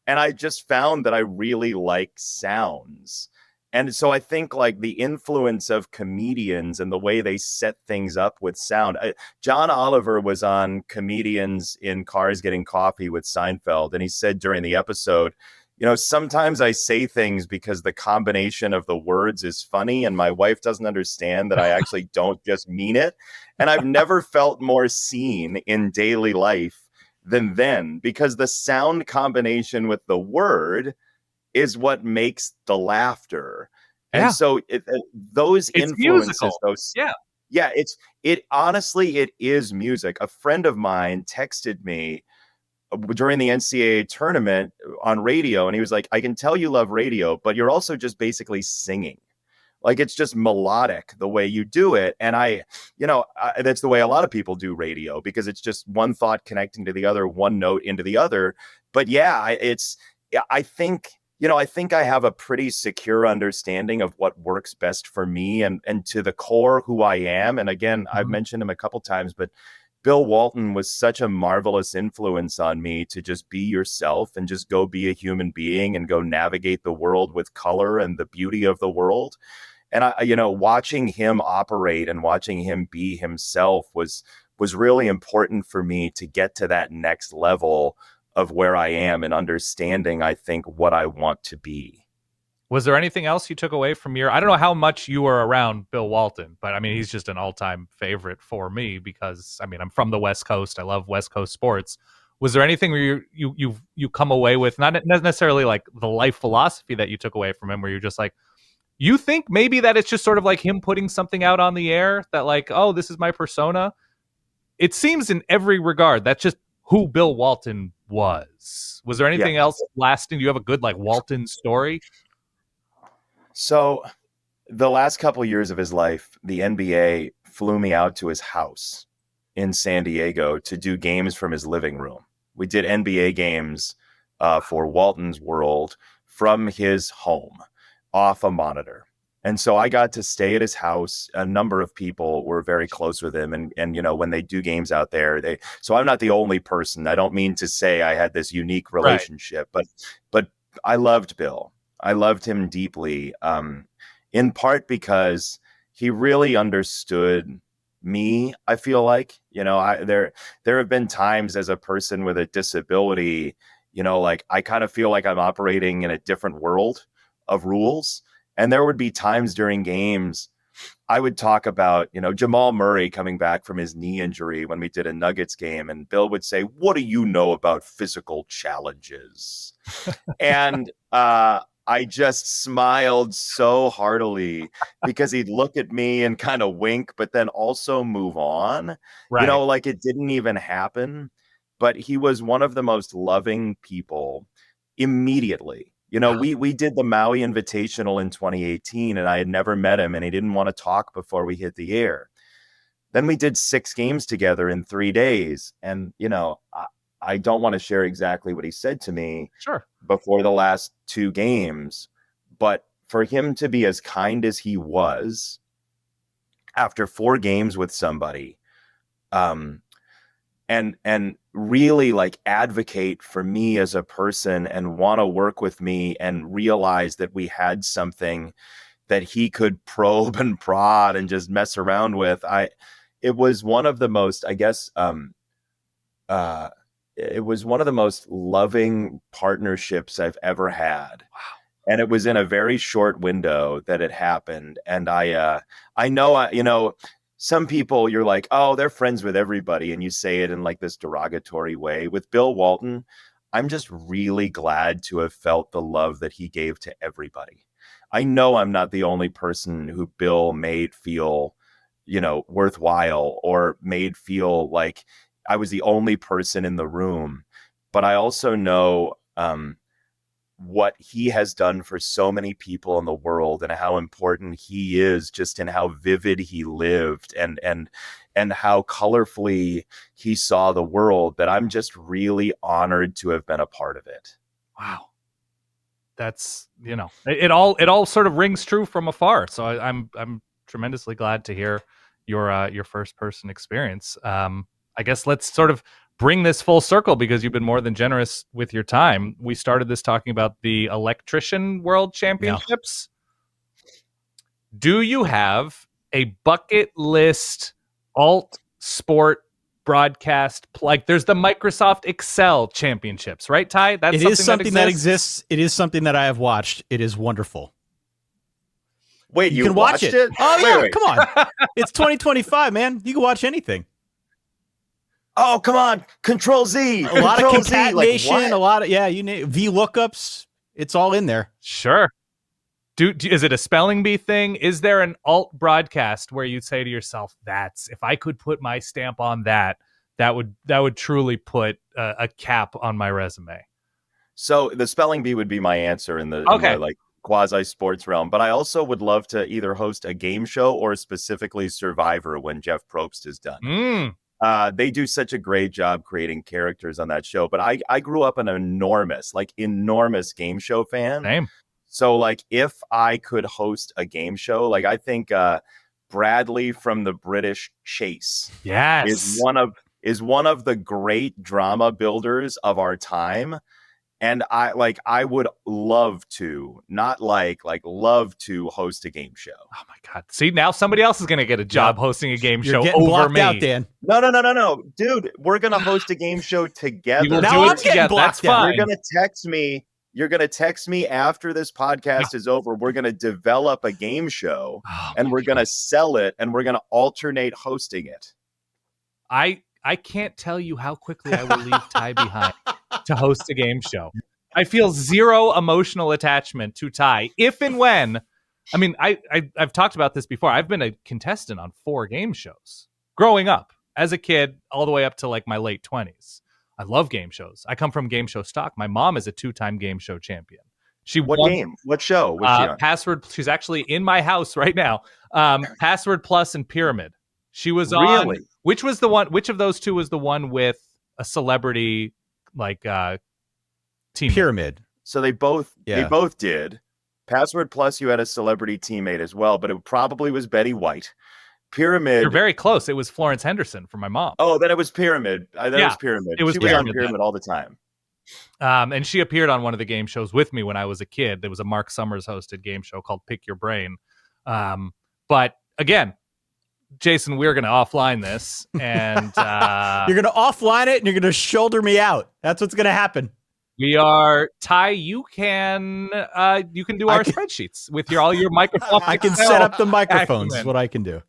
And I just found that I really like sounds. And so I think like the influence of comedians and the way they set things up with sound. John Oliver was on Comedians in Cars Getting Coffee with Seinfeld. And he said during the episode, you know, sometimes I say things because the combination of the words is funny and my wife doesn't understand that I actually don't just mean it. And I've never felt more seen in daily life than then because the sound combination with the word is what makes the laughter. And so those it's influences, musical. it honestly, it is music. A friend of mine texted me during the NCAA tournament on radio. And he was like, I can tell you love radio, but you're also just basically singing. Like it's just melodic the way you do it. And that's the way a lot of people do radio because it's just one thought connecting to the other, one note into the other. but yeah, I think, I think I have a pretty secure understanding of what works best for me and to the core who I am. And again, I've mentioned him a couple times, but Bill Walton was such a marvelous influence on me to just be yourself and just go be a human being and go navigate the world with color and the beauty of the world. And watching him operate and watching him be himself was really important for me to get to that next level of where I am and understanding, I think, what I want to be. Was there anything else you took away from I don't know how much you were around Bill Walton, but I mean, he's just an all-time favorite for me because, I mean, I'm from the West Coast. I love West Coast sports. Was there anything where you come away with, not necessarily like the life philosophy that you took away from him, where you're just like, you think maybe that it's just sort of like him putting something out on the air that like, oh, this is my persona? It seems in every regard that's just who Bill Walton was. Was there anything else lasting? Do you have a good like Walton story? So the last couple of years of his life, the NBA flew me out to his house in San Diego to do games from his living room. We did NBA games for Walton's World from his home off a monitor. And so I got to stay at his house. A number of people were very close with him. And when they do games out there, so I'm not the only person. I don't mean to say I had this unique relationship, but I loved Bill. I loved him deeply, in part because he really understood me. I feel like, there have been times as a person with a disability, like I kind of feel like I'm operating in a different world of rules. And there would be times during games I would talk about, Jamal Murray coming back from his knee injury when we did a Nuggets game. And Bill would say, "What do you know about physical challenges?" And I just smiled so heartily because he'd look at me and kind of wink, but then also move on, Right. Like it didn't even happen. But he was one of the most loving people immediately. We did the Maui Invitational in 2018 and I had never met him and he didn't want to talk before we hit the air. Then we did 6 games together in 3 days. And, I don't want to share exactly what he said to me before the last 2 games, but for him to be as kind as he was after 4 games with somebody, and really like advocate for me as a person and want to work with me and realize that we had something that he could probe and prod and just mess around with. It was one of the most, I guess, it was one of the most loving partnerships I've ever had. Wow. And it was in a very short window that it happened. And I know, some people you're like, oh, they're friends with everybody. And you say it in like this derogatory way. With Bill Walton, I'm just really glad to have felt the love that he gave to everybody. I know I'm not the only person who Bill made feel, worthwhile or made feel like I was the only person in the room, but I also know what he has done for so many people in the world and how important he is just in how vivid he lived and how colorfully he saw the world, that I'm just really honored to have been a part of it. Wow. That's, it all sort of rings true from afar. So I'm tremendously glad to hear your first person experience. I guess let's sort of bring this full circle because you've been more than generous with your time. We started this talking about the Electrician World Championships. Yeah. Do you have a bucket list alt sport broadcast? Like there's the Microsoft Excel Championships, right, Ty? It is something that exists. It is something that I have watched. It is wonderful. Wait, you can watch it? Oh, wait. Come on. It's 2025, man. You can watch anything. Oh, come on. Control Z. A lot of concatenation, a lot of, you name V lookups. It's all in there. Sure. Is it a spelling bee thing? Is there an alt broadcast where you'd say to yourself, if I could put my stamp on that would truly put a cap on my resume? So the spelling bee would be my answer in the like quasi sports realm, but I also would love to either host a game show or specifically Survivor when Jeff Probst is done. They do such a great job creating characters on that show. But I grew up an enormous game show fan. Same. So like if I could host a game show, like I think Bradley from the British Chase is one of the great drama builders of our time. And I would love to, not love to host a game show. Oh my God. See, now somebody else is going to get a job hosting a game You're show getting over blocked me. out, Dan. No. Dude, we're going to host a game show together. Now I'm getting That's blocked out. fine. You're going to text me after this podcast is over. We're going to develop a game show and we're going to sell it and we're going to alternate hosting it. I can't tell you how quickly I will leave Ty behind to host a game show. I feel zero emotional attachment to Ty. If and when, I mean, I've talked about this before. I've been a contestant on 4 game shows growing up as a kid, all the way up to like my late 20s. I love game shows. I come from game show stock. My mom is a 2-time game show champion. What game? What show was she on? Password. She's actually in my house right now. Password Plus and Pyramid. She was on. Really? Which was the one? Which of those two was the one with a celebrity team? Pyramid. So they both did. Password Plus, you had a celebrity teammate as well, but it probably was Betty White. Pyramid. You're very close. It was Florence Henderson from my mom. Oh, then it was Pyramid. Was Pyramid. It was she Pyramid was on Pyramid all the time. And she appeared on one of the game shows with me when I was a kid. There was a Mark Summers hosted game show called Pick Your Brain. But again, Jason, we're going to offline this, and you're going to offline it, and you're going to shoulder me out. That's what's going to happen. We are Ty. You can do our spreadsheets with all your Microsoft. I can set up the microphones. Is what I can do.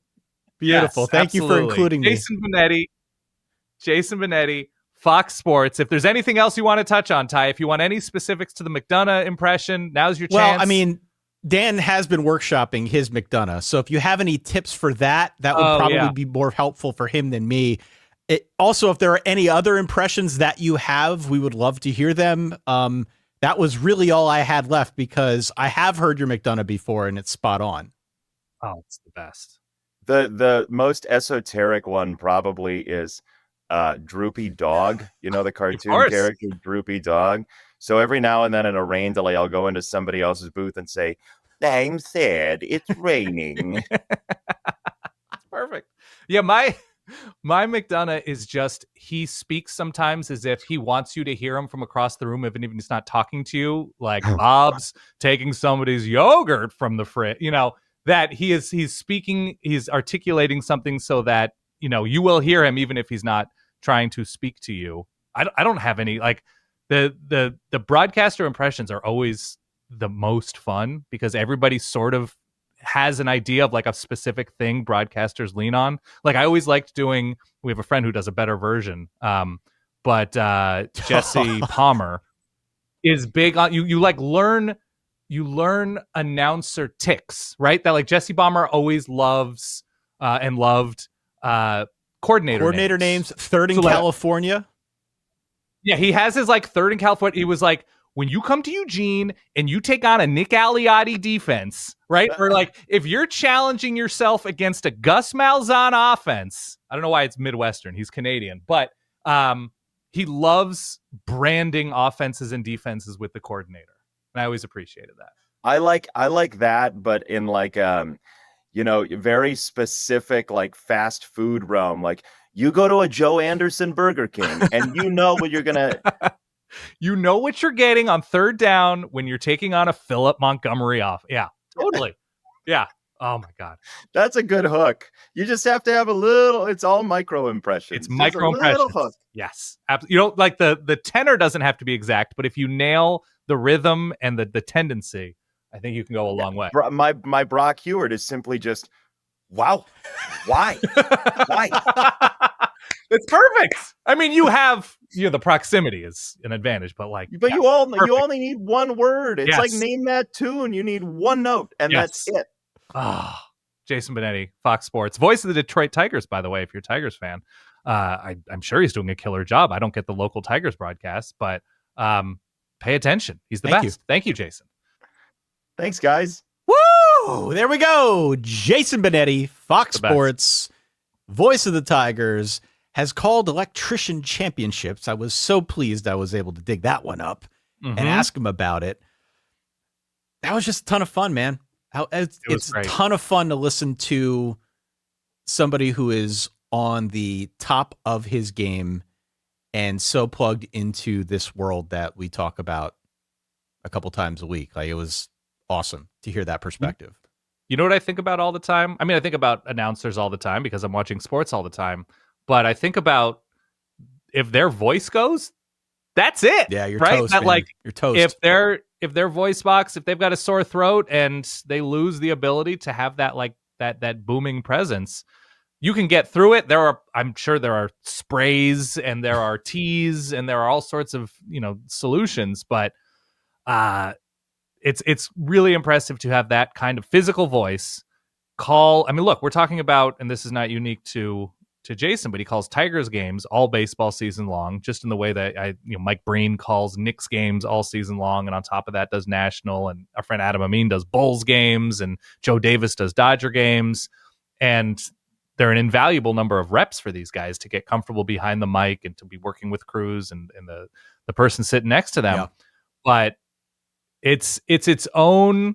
Beautiful. Yes, Thank you for including me. Jason Benetti, Fox Sports. If there's anything else you want to touch on, Ty, if you want any specifics to the McDonough impression, now's your chance. Well, I mean, Dan has been workshopping his McDonough. So if you have any tips for that would probably be more helpful for him than me. Also, if there are any other impressions that you have, we would love to hear them. That was really all I had left because I have heard your McDonough before and it's spot on. Oh, it's the best. The most esoteric one probably is Droopy Dog. You know, the cartoon character Droopy Dog. So every now and then in a rain delay, I'll go into somebody else's booth and say, "I'm sad. It's raining." That's perfect. Yeah, my McDonough is just, he speaks sometimes as if he wants you to hear him from across the room, even if he's not talking to you, like Bob's taking somebody's yogurt from the fridge, that he's speaking, he's articulating something so that, you will hear him even if he's not trying to speak to you. I don't have any, like, the broadcaster impressions are always the most fun because everybody sort of has an idea of like a specific thing broadcasters lean on. Like I always liked doing, we have a friend who does a better version. But Jesse Palmer is big on you learn announcer ticks, right? That like Jesse Palmer always loves and loved coordinator names. Third in California. Yeah, he has his like third in California. He was like, when you come to Eugene and you take on a Nick Aliotti defense, right? Or like if you're challenging yourself against a Gus Malzahn offense, I don't know why it's Midwestern. He's Canadian, but he loves branding offenses and defenses with the coordinator. And I always appreciated that. I like that, but in like very specific like fast food realm. Like you go to a Joe Anderson Burger King and you know what you're gonna you know what you're getting on third down when you're taking on a Philip Montgomery off. Yeah, totally. Yeah. Oh my God. That's a good hook. You just have to have a little, it's all micro impressions. It's micro impressions. Hook. Yes. Like the tenor doesn't have to be exact, but if you nail the rhythm and the tendency, I think you can go a long way. My Brock Heward is simply just, wow. Why? Why? It's perfect. I mean, you have the proximity is an advantage, but you only need one word. It's like name that tune. You need one note, and that's it. Jason Benetti, Fox Sports, voice of the Detroit Tigers. By the way, if you're a Tigers fan, I'm sure he's doing a killer job. I don't get the local Tigers broadcast, but pay attention. He's the best. Thank you, Jason. Thanks, guys. Woo! There we go. Jason Benetti, Fox Sports, voice of the Tigers. has called electrician championships. I was so pleased I was able to dig that one up and ask him about it. That was just a ton of fun, man. It's a ton of fun to listen to somebody who is on the top of his game and so plugged into this world that we talk about a couple times a week. Like, it was awesome to hear that perspective. You know what I think about all the time? I mean, I think about announcers all the time because I'm watching sports all the time. But I think about if their voice goes, that's it. Yeah, you're right? toast, that, man. like, you're toast. If their voice box, if they've got a sore throat and they lose the ability to have that like that booming presence, you can get through it. I'm sure there are sprays and there are teas and there are all sorts of, solutions, but it's really impressive to have that kind of physical voice call. I mean, look, we're talking about, and this is not unique to Jason, but he calls Tigers games all baseball season long, just in the way that Mike Breen calls Knicks games all season long, and on top of that does national, and our friend Adam Amin does Bulls games, and Joe Davis does Dodger games, and they're an invaluable number of reps for these guys to get comfortable behind the mic and to be working with crews and the person sitting next to them. Yeah. But it's its own.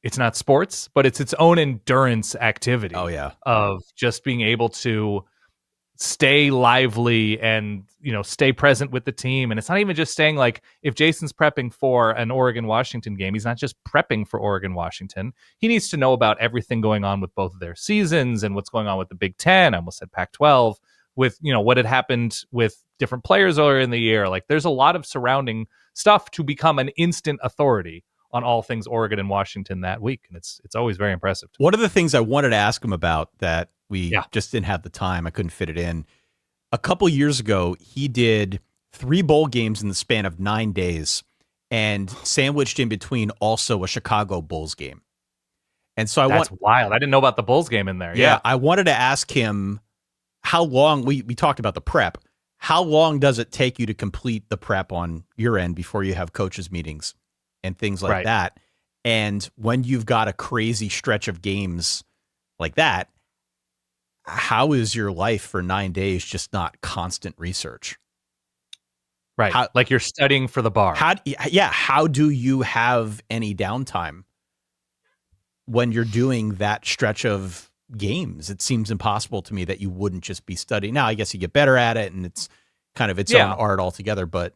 It's not sports, but it's its own endurance activity. Oh yeah, of just being able to stay lively and stay present with the team. And it's not even just saying, like, if Jason's prepping for an Oregon-Washington game, he's not just prepping for Oregon-Washington. He needs to know about everything going on with both of their seasons and what's going on with the Big Ten. I almost said Pac-12, with what had happened with different players earlier in the year. Like, there's a lot of surrounding stuff to become an instant authority on all things Oregon and Washington that week. And it's always very impressive. One of the things I wanted to ask him about that we just didn't have the time, I couldn't fit it in. A couple years ago, he did 3 bowl games in the span of 9 days and sandwiched in between also a Chicago Bulls game. And so That's wild. I didn't know about the Bulls game in there. Yeah. I wanted to ask him how long, we talked about the prep. How long does it take you to complete the prep on your end before you have coaches meetings and things like that? And when you've got a crazy stretch of games like that, how is your life for 9 days just not constant research? Right. Like you're studying for the bar. How do you have any downtime when you're doing that stretch of games? It seems impossible to me that you wouldn't just be studying. Now, I guess you get better at it and it's kind of its own art altogether, but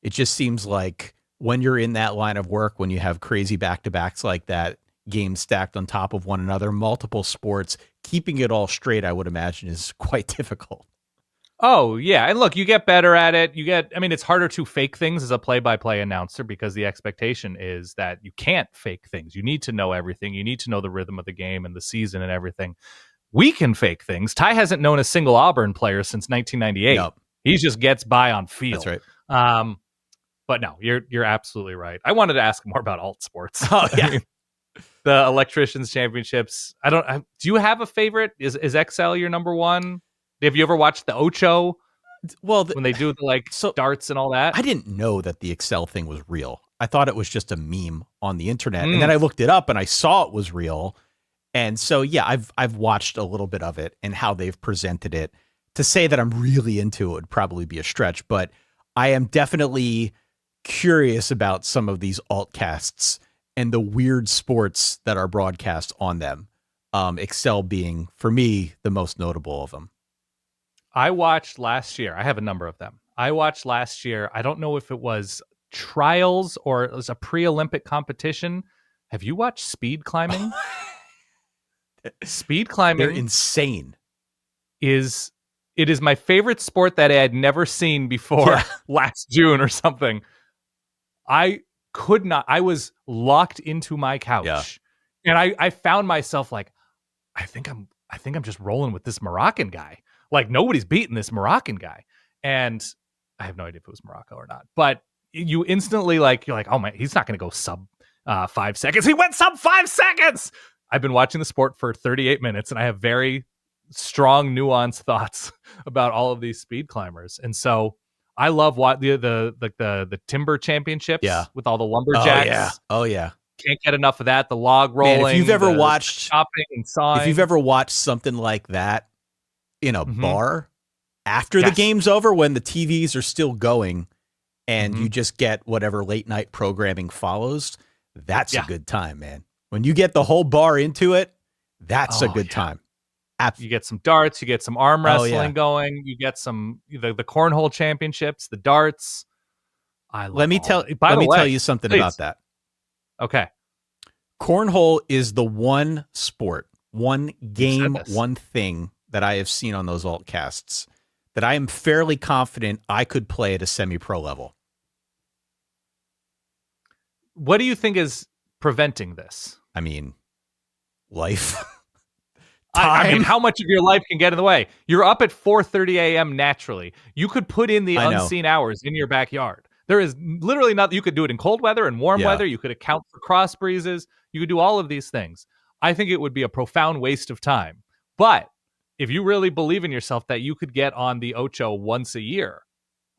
it just seems like when you're in that line of work, when you have crazy back-to-backs like that, games stacked on top of one another, multiple sports, keeping it all straight, I would imagine, is quite difficult. Oh, yeah. And look, you get better at it. It's harder to fake things as a play-by-play announcer because the expectation is that you can't fake things. You need to know everything. You need to know the rhythm of the game and the season and everything. We can fake things. Ty hasn't known a single Auburn player since 1998. Nope. He just gets by on field. That's right. But no, you're absolutely right. I wanted to ask more about alt sports. Oh, yeah. The Electricians Championships. Do you have a favorite? Is XL your number one? Have you ever watched the Ocho? Well, when they do the darts and all that? I didn't know that the Excel thing was real. I thought it was just a meme on the internet. And then I looked it up and I saw it was real. And so, yeah, I've watched a little bit of it and how they've presented it. To say that I'm really into it would probably be a stretch, but I am definitely curious about some of these altcasts and the weird sports that are broadcast on them. Excel being, for me, the most notable of them. I watched last year. I have a number of them. I watched last year. I don't know if it was trials or it was a pre-Olympic competition. Have you watched speed climbing? Speed climbing. They're insane. It is my favorite sport that I had never seen before last June or something. I could not. I was locked into my couch, and I found myself like, I think I'm just rolling with this Moroccan guy. Like, nobody's beating this Moroccan guy, and I have no idea if it was Morocco or not. But you instantly you're like, oh my, he's not going to go sub 5 seconds. He went sub 5 seconds. I've been watching the sport for 38 minutes, and I have very strong, nuanced thoughts about all of these speed climbers, and so I love what the timber championships with all the lumberjacks. Oh yeah. Can't get enough of that. The log rolling. Man, if you've ever watched chopping and sawing, if you've ever watched something like that in a bar, after the game's over, when the TVs are still going and you just get whatever late night programming follows, that's a good time, man. When you get the whole bar into it, that's a good time. You get some darts, you get some arm wrestling going, you get some the cornhole championships, the darts. I love Let me tell you something about that. Okay. Cornhole is the one sport, one game, one thing that I have seen on those altcasts that I am fairly confident I could play at a semi-pro level. What do you think is preventing this? I mean, life. I mean, how much of your life can get in the way? You're up at 4:30 a.m. naturally. You could put in the unseen hours in your backyard. There is literally nothing. You could do it in cold weather and warm weather. You could account for cross breezes. You could do all of these things. I think it would be a profound waste of time. But if you really believe in yourself that you could get on the Ocho once a year,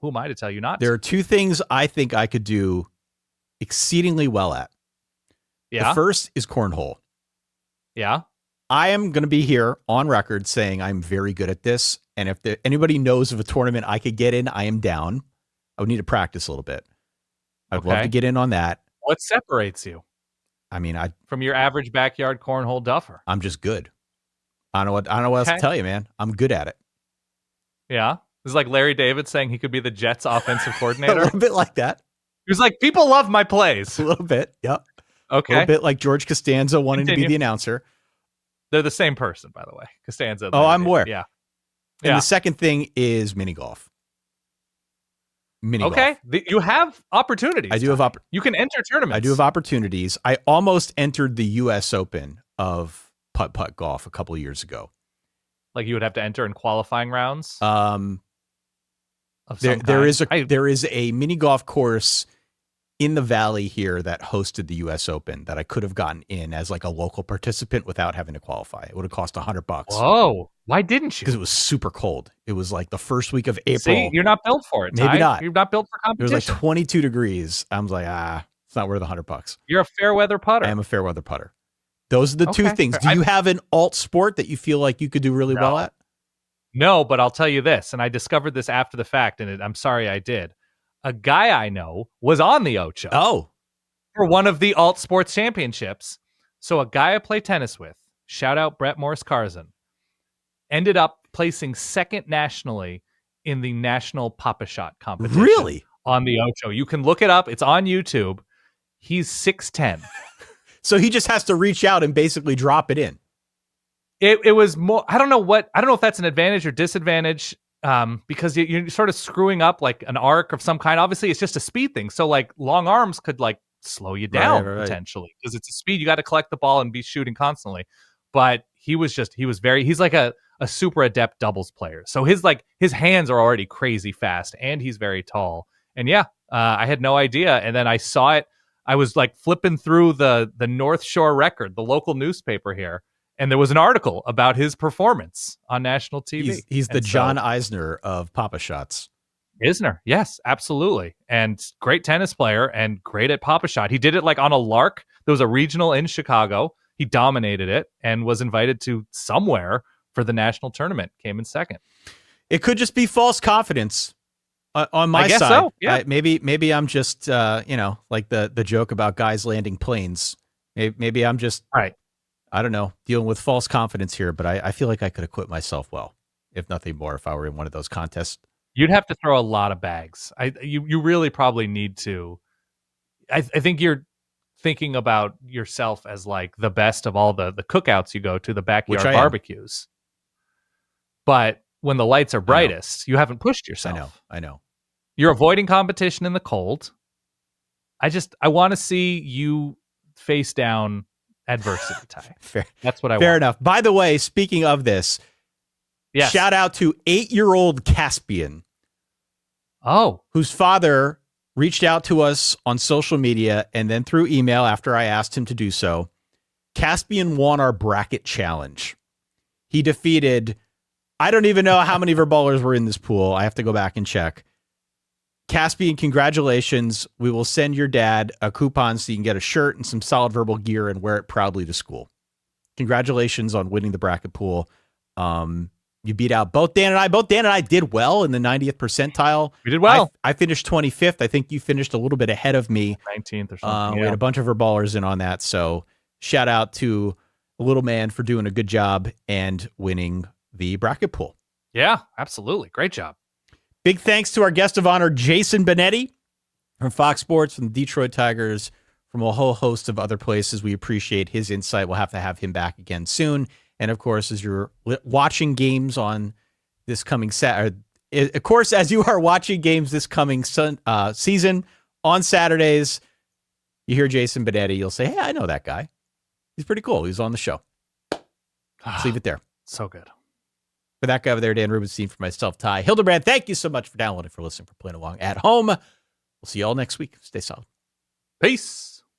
who am I to tell you not to? There are two things I think I could do exceedingly well at. Yeah. The first is cornhole. Yeah. I am going to be here on record saying I'm very good at this. And if anybody knows of a tournament I could get in, I am down. I would need to practice a little bit. I'd love to get in on that. What separates you? I mean, from your average backyard cornhole duffer. I'm just good. I don't know what else to tell you, man. I'm good at it. Yeah. This is like Larry David saying he could be the Jets offensive coordinator. A little bit like that. He was like, people love my plays. A little bit. Yep. Okay. A little bit like George Costanza wanting to be the announcer. They're the same person, by the way. Costanza. Oh, I'm aware. Yeah. And the second thing is mini golf. Golf. You have opportunities. I do have You can enter tournaments. I do have opportunities. I almost entered the U.S. Open of putt-putt golf a couple of years ago. Like you would have to enter in qualifying rounds? There is a mini golf course in the valley here that hosted the U.S. Open that I could have gotten in as like a local participant without having to qualify. It would have cost $100. Whoa. Why didn't you? Because it was super cold. It was like the first week of April. See, you're not built for it. Maybe not. You're not built for competition. It was like 22 degrees. I was like, it's not worth $100. You're a fair weather putter. I am a fair weather putter. Those are the two things. Do you have an alt sport that you feel like you could do really well at? No, but I'll tell you this, and I discovered this after the fact, and I'm sorry I did. A guy I know was on the Ocho. Oh. For one of the alt sports championships. So a guy I play tennis with, shout out Brett Morris Carzan, ended up placing second nationally in the national Papa Shot competition. Really? On the Ocho. You can look it up. It's on YouTube. He's 6'10". So he just has to reach out and basically drop it in. It was more, I don't know if that's an advantage or disadvantage, because you're sort of screwing up like an arc of some kind. Obviously, it's just a speed thing. So like long arms could like slow you down potentially because it's a speed. You got to collect the ball and be shooting constantly. But he's like a super adept doubles player. So his hands are already crazy fast and he's very tall. And I had no idea. And then I saw it. I was like flipping through the North Shore Record, the local newspaper here. And there was an article about his performance on national TV. He's the John Eisner of Papa Shots. Eisner, yes, absolutely. And great tennis player and great at Papa Shot. He did it like on a lark. There was a regional in Chicago. He dominated it and was invited to somewhere for the national tournament. Came in second. It could just be false confidence on my side. So, yeah. Maybe I'm just, like the joke about guys landing planes. Maybe I'm just... Right. I don't know, dealing with false confidence here, but I feel like I could acquit myself well, if nothing more, if I were in one of those contests. You'd have to throw a lot of bags. You really probably need to. I think you're thinking about yourself as like the best of all the cookouts you go to, the backyard barbecues. But when the lights are brightest, you haven't pushed yourself. I know. You're avoiding competition in the cold. I want to see you face down adversity, Ty. Fair. That's what I want. Fair enough. By the way, speaking of this, shout out to 8-year-old Caspian. Oh. Whose father reached out to us on social media and then through email after I asked him to do so. Caspian won our bracket challenge. He defeated, I don't even know how many verballers were in this pool. I have to go back and check. Caspian, congratulations. We will send your dad a coupon so you can get a shirt and some solid verbal gear and wear it proudly to school. Congratulations on winning the bracket pool. You beat out both Dan and I. Both Dan and I did well in the 90th percentile. We did well. I finished 25th. I think you finished a little bit ahead of me. 19th or something. We had a bunch of our ballers in on that. So shout out to Little Man for doing a good job and winning the bracket pool. Yeah, absolutely. Great job. Big thanks to our guest of honor, Jason Benetti from Fox Sports, from the Detroit Tigers, from a whole host of other places. We appreciate his insight. We'll have to have him back again soon. And of course, as you're watching games on this coming of course, as you are watching games this coming season on Saturdays, you hear Jason Benetti, you'll say, hey, I know that guy. He's pretty cool. He's on the show. Let's leave it there. So good. For that guy over there, Dan Rubenstein, for myself, Ty Hildebrand, thank you so much for downloading, for listening, for playing along at home. We'll see you all next week. Stay solid. Peace.